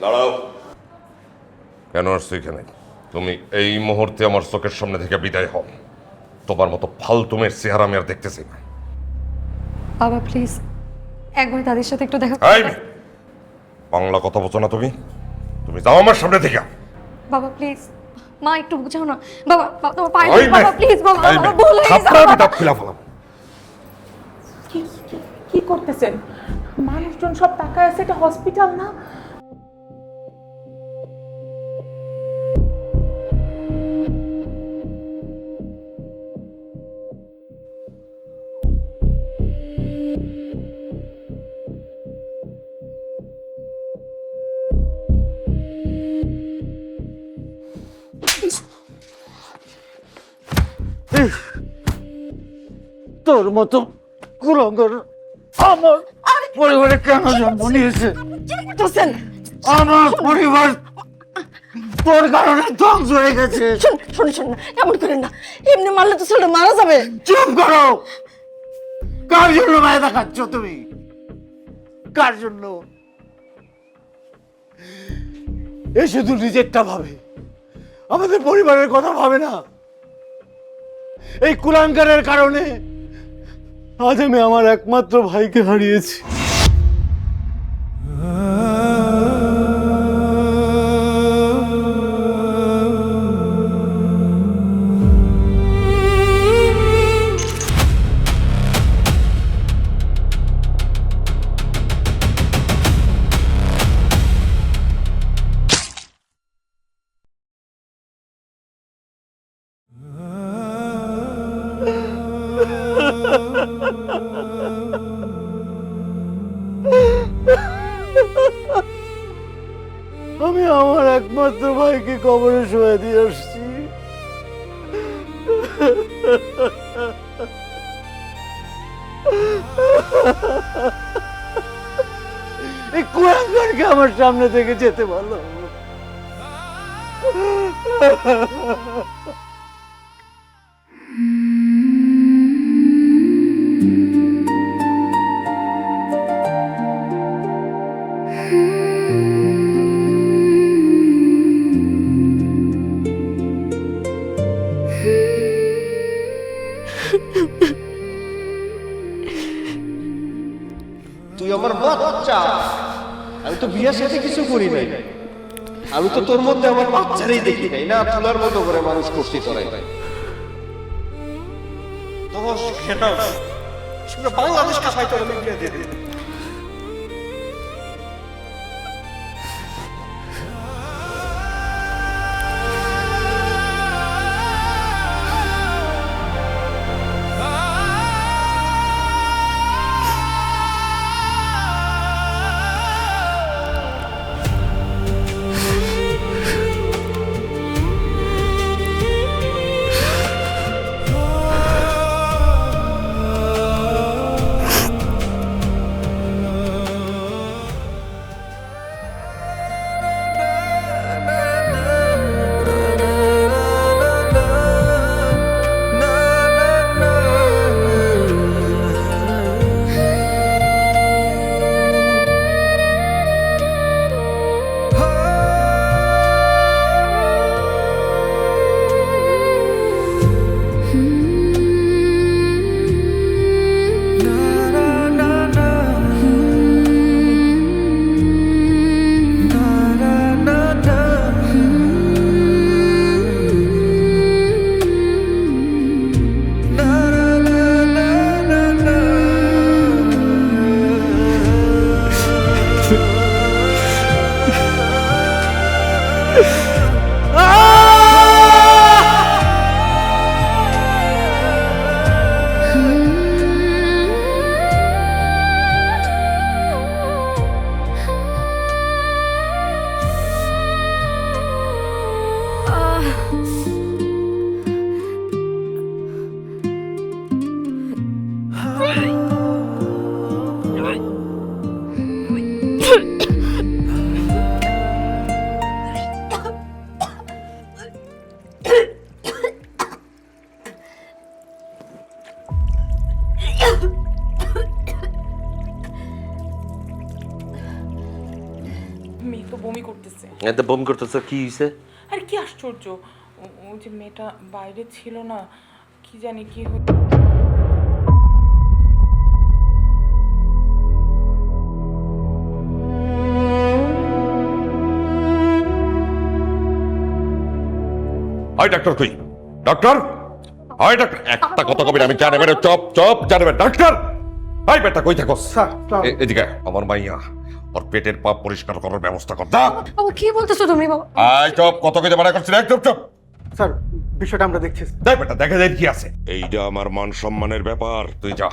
দাঁড়াও। কেন আসছো এখানে? তুমি এই মুহূর্তে আমার চোখের সামনে থেকে বিদায় হও। তোমার মতো ফালতু মেয়ের চেহারা আমি আর দেখতেছি না। বাবা প্লিজ একবার দাদির সাথে একটু দেখা এই মেয়ে, বাংলা কথা বলছো না তুমি? তুমি যাও আমার সামনে থেকে। বাবা প্লিজ, মা একটু বুঝাও না। বাবা তোমার পায়ে ওই মেয়ে, বাবা প্লিজ বাবা, এই বাবা মেয়ে, ভুল হয়ে গেছে থাপড়া আমি বাবা। দাঁত খুলে ফেলাম। কি করতেছেন? মানুষজন সব তাকায় আছে, এটা হসপিটাল না। তোর মতো কুরঙ্গর আমার পরিবারে কেন জন্ম নিয়েছে? আমার পরিবার তোর কারণে ধ্বংস হয়ে গেছে। শোন শোন না, এমন করেন না, এমনি মারলে তো ছেলে মারা যাবে। চুপ করো। কার জন্য মায়া দেখাচ্ছ তুমি? কার জন্য? এ শুধু নিজেরটা ভাবে, আমাদের পরিবারের কথা ভাবে না। এই কুলাঙ্কারের কারণে আজ আমি আমার একমাত্র ভাইকে হারিয়েছি। আমি আমার একমাত্র ভাইকে কবরে শুয়ে দিয়ে আসছি। এই কুয়াঙ্গারকে আমার সামনে থেকে যেতে বলো। তুই আমার বাচ্চা, আমি তো বিয়ের সাথে কিছু করি নাই। আমি তো তোর মধ্যে আমার বাচ্চারই দেখি নাই না, তোলার মতো করে মানুষ করতে করে। বাংলাদেশ কাছাই তোর আমি বিয়ে দিয়ে দিই। মেয়ে তো বমি করতেছে। এত বমি করতেছে, কি হয়েছে? আর কি আশ্চর্য, ওই যে মেয়েটা বাইরে ছিল না, কি জানি কি হাই ডাক্তার, কই ডাক্তার? হাই ডাক্তার, একটা কথা কবি আমি জানে বেরো, চপ চপ জানে বেরো। ডাক্তার, হাই বেটা কই থাকো? এদিকে আমার মাইয়া, ওর পেটের পাপ পরিষ্কার করার ব্যবস্থা কর। দা বাবা কি বলতেছো তুমি বাবা? আই চপ, কত কইতে মানা করছিস? চুপ চুপ। স্যার বিষয়টা আমরা দেখছি। দেখ বেটা, দেখা যায় কি আছে। এইটা আমার মান সম্মানের ব্যাপার, তুই যা।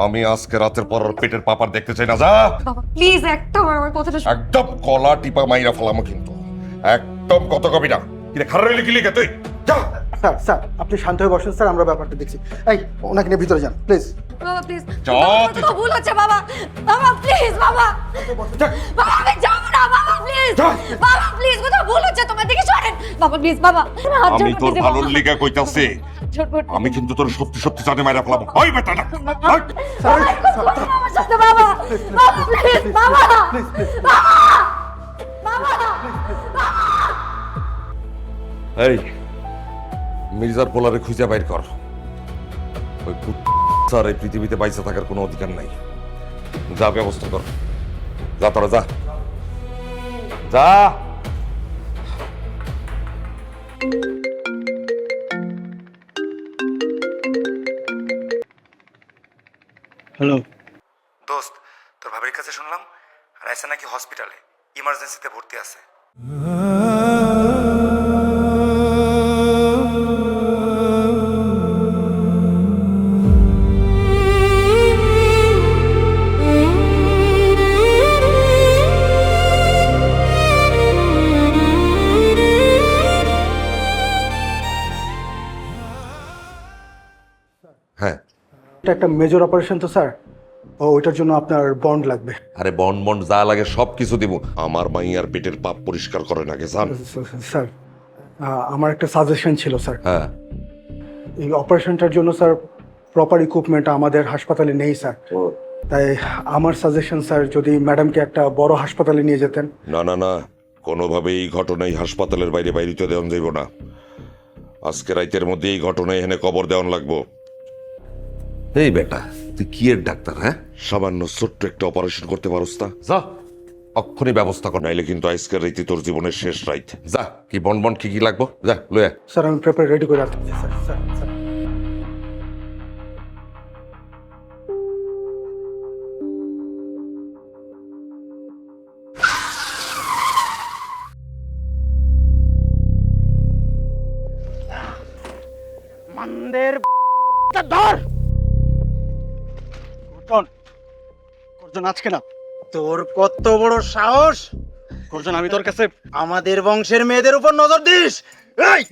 আমি আজকে রাতের পর ওর পেটের পাপার দেখতে চাই না, যা। বাবা প্লিজ একটা বার আমার কথাটা শুনো। একদম কলা টিপা মাইরা ফেলামো কিন্তু, একদম কত কবি না। কিরে খারাপ লিখি লিখে তুই যা। স্যার স্যার আপনি শান্ত হয়ে বসেন স্যার, আমরা ব্যাপারটা দেখছি। এই ওনাকে নিয়ে ভিতরে যান প্লিজ। বাবা প্লিজ, যা তুই। ভুল হচ্ছে বাবা। বাবা প্লিজ বাবা। বাবা আমি যাব না বাবা প্লিজ। বাবা প্লিজ, কোথাও ভুল হচ্ছে তোমার, দিকে সরেন বাবা প্লিজ। বাবা আমি তোর ভালোর লিগা কইতাছি, আমি কিন্তু তোর সত্যি সত্যি জানে মাইরা ফেলাবো। ওই বেটা না আমার সাথে বাবা। বাবা প্লিজ বাবা। বাবা বাবা। এই মির্জার পোলারে খুঁজে বাইর কর। ওই স্যার এই পৃথিবীতে বাইসে থাকার কোনো অধিকার নাই। যা ব্যবস্থা কর, যা তোরা যা যা। হ্যালো দোস্ত, তোর ভাবির কাছে শুনলাম রাইসা নাকি হসপিটালে ইমার্জেন্সিতে ভর্তি আছে। হ্যাঁ, এটা একটা মেজর অপারেশন তো স্যার, ওইটার জন্য আপনার বন্ড লাগবে। আরে বন্ড বন্ড যা লাগে সব কিছু দিব। আমার মাইয়ার পেটের পাপ পরিষ্কার করে নাকি জান? স্যার আমার একটা সাজেশন ছিল স্যার। হ্যাঁ, এই অপারেশনটার জন্য স্যার প্রপার ইকুইপমেন্ট আমাদের হাসপাতালে নেই স্যার। তাই আমার সাজেশন স্যার, যদি ম্যাডামকে একটা বড় হাসপাতালে নিয়ে যেতেন। না না না, কোনোভাবে এই ঘটনায় হাসপাতালের বাইরে বাইরিতে দেওয়া যাইব না। আজকে রাইতের মধ্যে এই ঘটনায় এখানে কবর দেওয়ান লাগবো। এই বেটা, তুই কি এর ডাক্তার? হ্যাঁ, সামান্য ছোট্ট একটা অপারেশন করতে পারোস না? যা অক্ষণই ব্যবস্থা কর, নাইলে কিন্তু আজকের রাইতে তোর জীবনের শেষ রাইত। যা, কি বন কি কি লাগবো যা লয়া। স্যার আমি পেপার রেডি করে রাখছি স্যার। স্যার স্যার মন্দের ধর করজন আজকে না তোর কত বড় সাহস! করজন আমি তোর কাছে আমাদের বংশের মেয়েদের উপর নজর দিস? এই!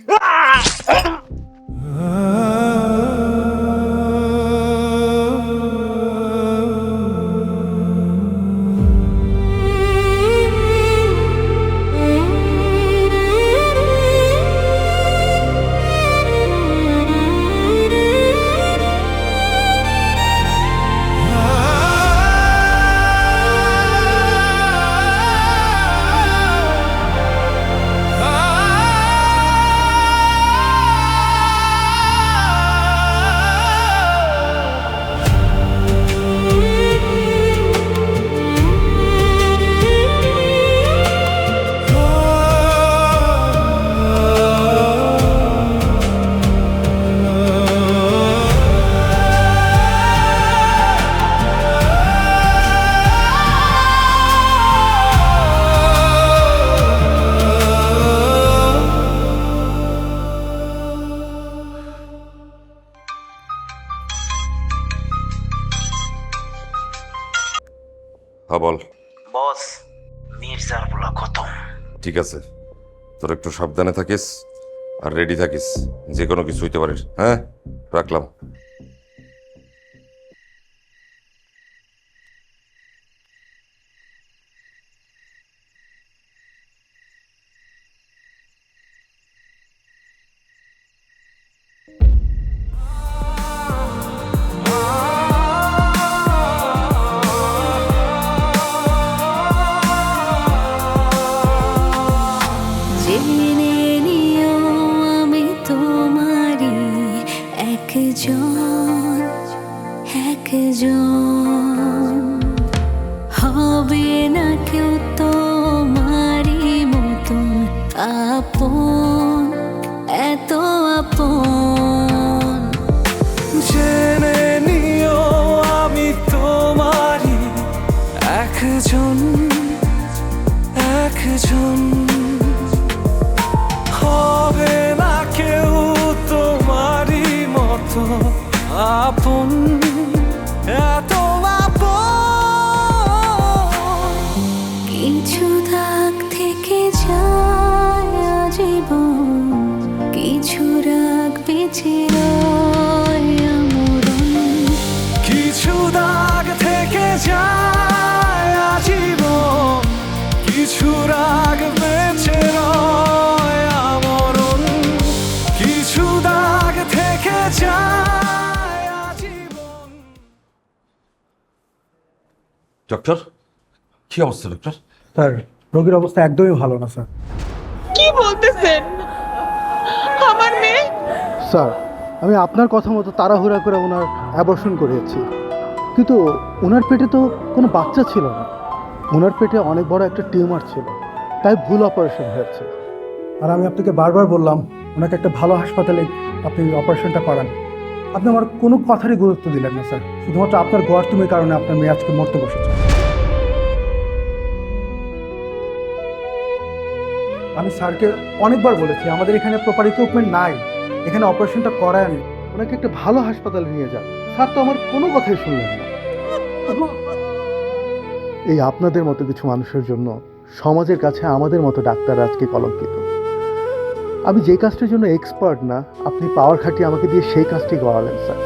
হ্যাঁ বল। বস, মির্জার বলা খতম। ঠিক আছে, তোর একটু সাবধানে থাকিস আর রেডি থাকিস, যে কোনো কিছু হইতে পারিস। হ্যাঁ, রাখলাম। জেনে নিও আমি তোমারই একজন হবে না কেউ তোমারই মতন আপন, এত আপন। জেনে নিও আমি তোমারই একজন হবে না কেউ তোমারই মতো আপন, এত আপন। কিছু দাগ থেকে যায় আজীবন, কিছু রাগ বেঁচে রয় আমরণ। কিছু দাগ থেকে যায় আজীবন, কিছু রাগ বেঁচে রয় আমরণ। কিছু দাগ থেকে যায় আজীবন। ডক্টর, কি অবস্থা ডক্টর? স্যার রোগীর অবস্থা একদমই ভালো না স্যার। কি বলতেছেন? আমার মেয়ে? স্যার আমি আপনার কথা মতো তাড়াহুড়া করে ওনার অ্যাবর্শন করিয়েছি, কিন্তু ওনার পেটে তো কোনো বাচ্চা ছিল না। ওনার পেটে অনেক বড় একটা টিউমার ছিল, তাই ভুল অপারেশন হয়েছে। আর আমি আপনাকে বারবার বললাম ওনাকে একটা ভালো হাসপাতালে আপনি অপারেশনটা করান। আপনি আমার কোনো কথারই গুরুত্ব দিলেন না স্যার। শুধুমাত্র আপনার গোয়ারতুমের কারণে আপনার মেয়ে আজকে মরতে বসেছে। আমি স্যারকে অনেকবার বলেছি আমাদের এখানে প্রপার ইকুইপমেন্ট নাই, এখানে অপারেশনটা করান, ওনাকে একটা ভালো হাসপাতালে নিয়ে যান। স্যার তো আমার কোনো কথাই শুনলেন না। এই আপনাদের মতো কিছু মানুষের জন্য সমাজের কাছে আমাদের মতো ডাক্তার আজকে কলঙ্কিত। আমি যে কাজটার জন্য এক্সপার্ট না, আপনি পাওয়ার খাটিয়ে আমাকে দিয়ে সেই কাজটি করালেন স্যার।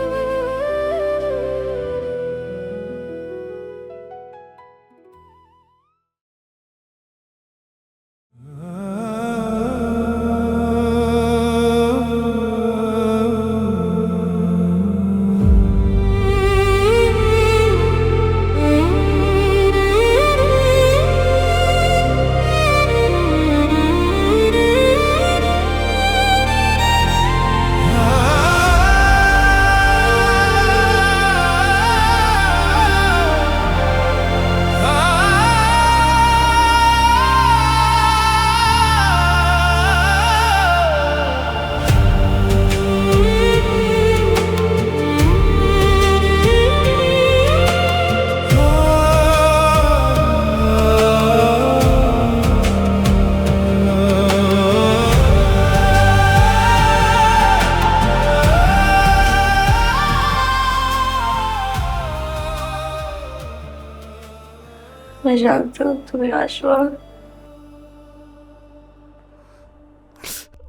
আমি জানতাম তুমি আসবা।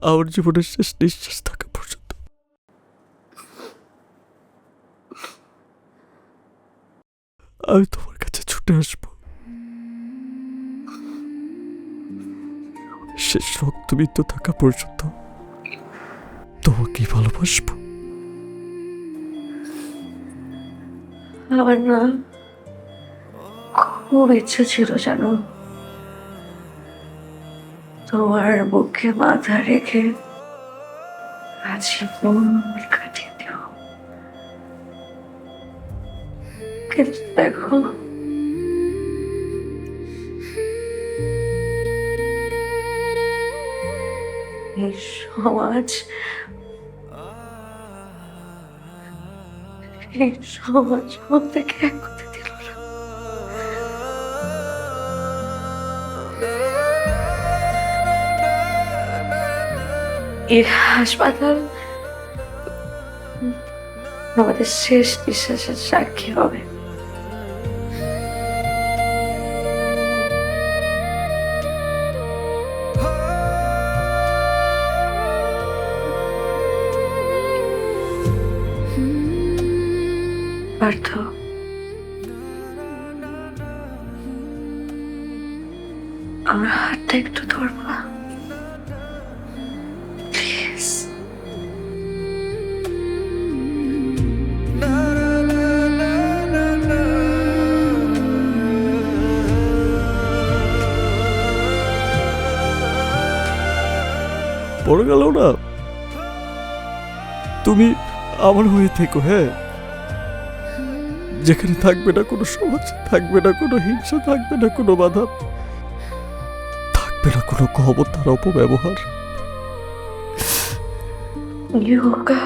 আমার জীবনের শেষ নিঃশ্বাস থাকা পর্যন্ত আমি তোমার কাছে ছুটে আসবো। শেষ রক্তবিন্দু থাকা পর্যন্ত তোমাকেই ভালোবাসবো। আমার না খুব ইচ্ছে ছিল জানো, তোমার বুকে মাথা রেখে আজীবন কাটিয়ে দেব, কিন্তু দেখো এই সমাজ আমাদেরকে এক করতে দিল না। এই হাসপাতাল আমাদের শেষ নিঃশ্বাসের সাক্ষী হবে। পার্থ, আমার হাতটা একটু ধরবো না প্লিজ? পড়ে গেল না, তুমি আমার হয়ে থেকো। হ্যাঁ, যেখানে থাকবে না কোনো সমাজ, থাকবে না কোনো হিংসা, থাকবে না কোনো বাধা, থাকবে না কোনো ক্ষমতার অপব্যবহার। যোগা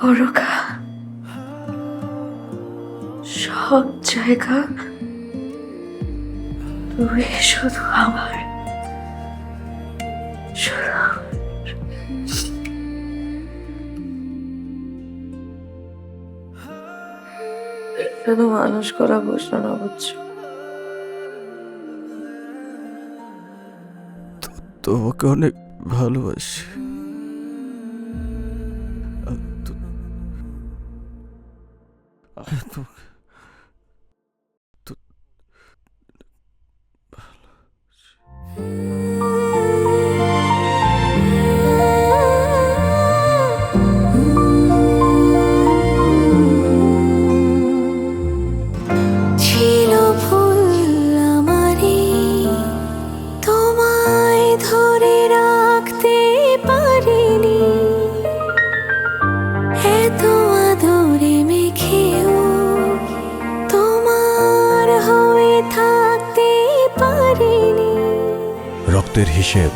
অরকা সব জায়গা তুমি শুধু আমার, শুধু মানুষ করা বুঝলো না, বুঝছো? তোমাকে অনেক ভালোবাসি। ছিল ভুল আমারই, তোমায় ধরে রাখতে পারিনি, এত আদরে মেখেও তোমার হয়ে থাকতে পারিনি। রক্তের হিসেব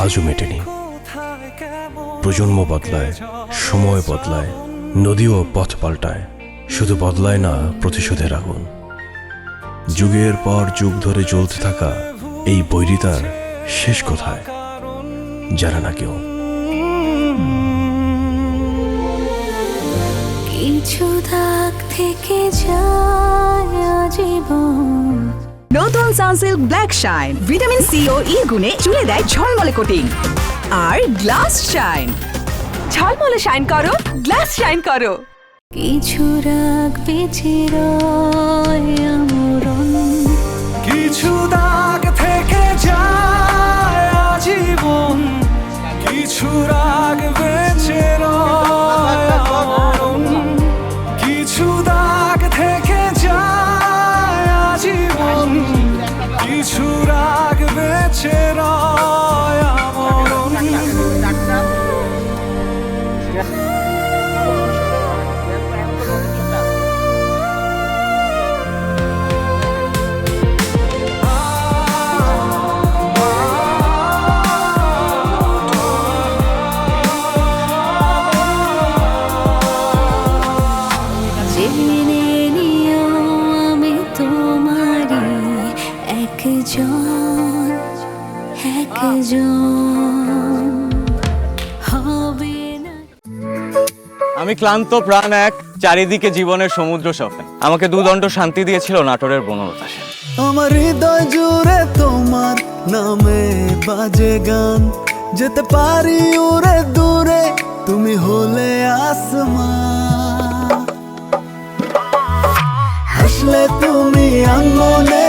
আজও মেটেনি। প্রজন্ম বদলায়, সময় বদলায়, নদীও পথ পাল্টায়, শুধু বদলায় না প্রতিশোধের আগুন। যুগের পর যুগ ধরে জ্বলতে থাকা এই বৈরিতার শেষ কোথায় জানে না কেউ। কিছু দাগ থেকে যায় আজীবন। নতুন Sunsilk black shine vitamin C ও ই গুণে চুলে দেয় ঝলমলে কোটিং। আর গ্লাস শাইন, ঝলমলে শাইন করো, গ্লাস শাইন করো। কিছু রাগ বেঁচে রয় আমরণ, কিছু দাগ থেকে যায় আজীবন, কিছু রাগ বেঁচে রয় আমরণ, কিছু দাগ থেকে যায় আজীবন, কিছু রাগ বেঁচে রয় আমরণ। ক্লান্ত প্রাণ এক, চারিদিকে জীবনের সমুদ্র সফেন। আমাকে দুদণ্ড শান্তি দিয়েছিল নাটোরের বনলতা সেন। আমার হৃদয় জুড়ে তোমার নামে বাজে গান, যেতে পারি উড়ে দূরে, তুমি হলে আসমান। হাসলে তুমি আঙ্গনে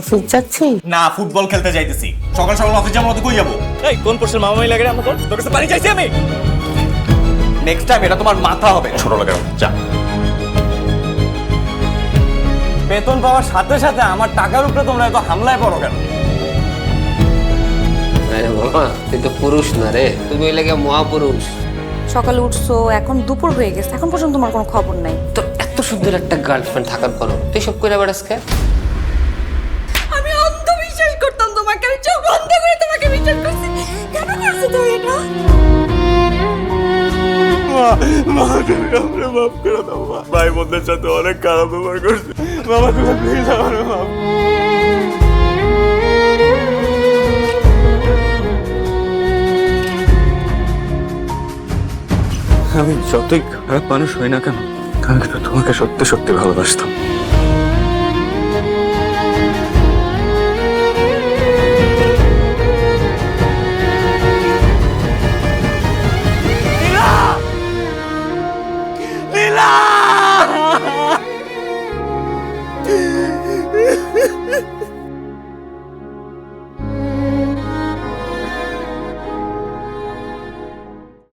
অফিস যাচ্ছি না, ফুটবল খেলতে যাইতেছি। সকাল সকাল অফিস যাবো, কই যাবো? এই কোন পোস্টের মামাই লাগে আমার তোর কাছে পানি চাইছি আমি। নেক্সট টাইম এটা তোমার মাথা হবে। ছোট লাগে যা। বেতন পাওয়ার সাথে সাথে আমার টাকার উপরে তোমরা এত হামলায় পড়ো কেন? আরে বাবা, তুই তো পুরুষ না রে, তুমি ওই লাগে মহাপুরুষ। সকালে উঠছো, এখন দুপুর হয়ে গেছে, এখন পর্যন্ত তোমার কোনো খবর নাই। তো এত সুন্দর একটা গার্লফ্রেন্ড থাকার পরও তুই সব করে বেড়াস কে? আমি অন্ধবিশ্বাস করতাম তোমাকে, আমি চোখ বন্ধ করে তোমাকে বিশ্বাস করছি। কেন করছো তুমি এটা? মাফ করে দাও মা, ভাই বোনদের সাথে অনেক খারাপ ব্যবহার করছি। বাবা তুমি প্লিজ আমার মাফ। আমি যতই খারাপ মানুষ হই না কেন, আমি কিন্তু তোমাকে সত্যি সত্যি ভালোবাসতাম।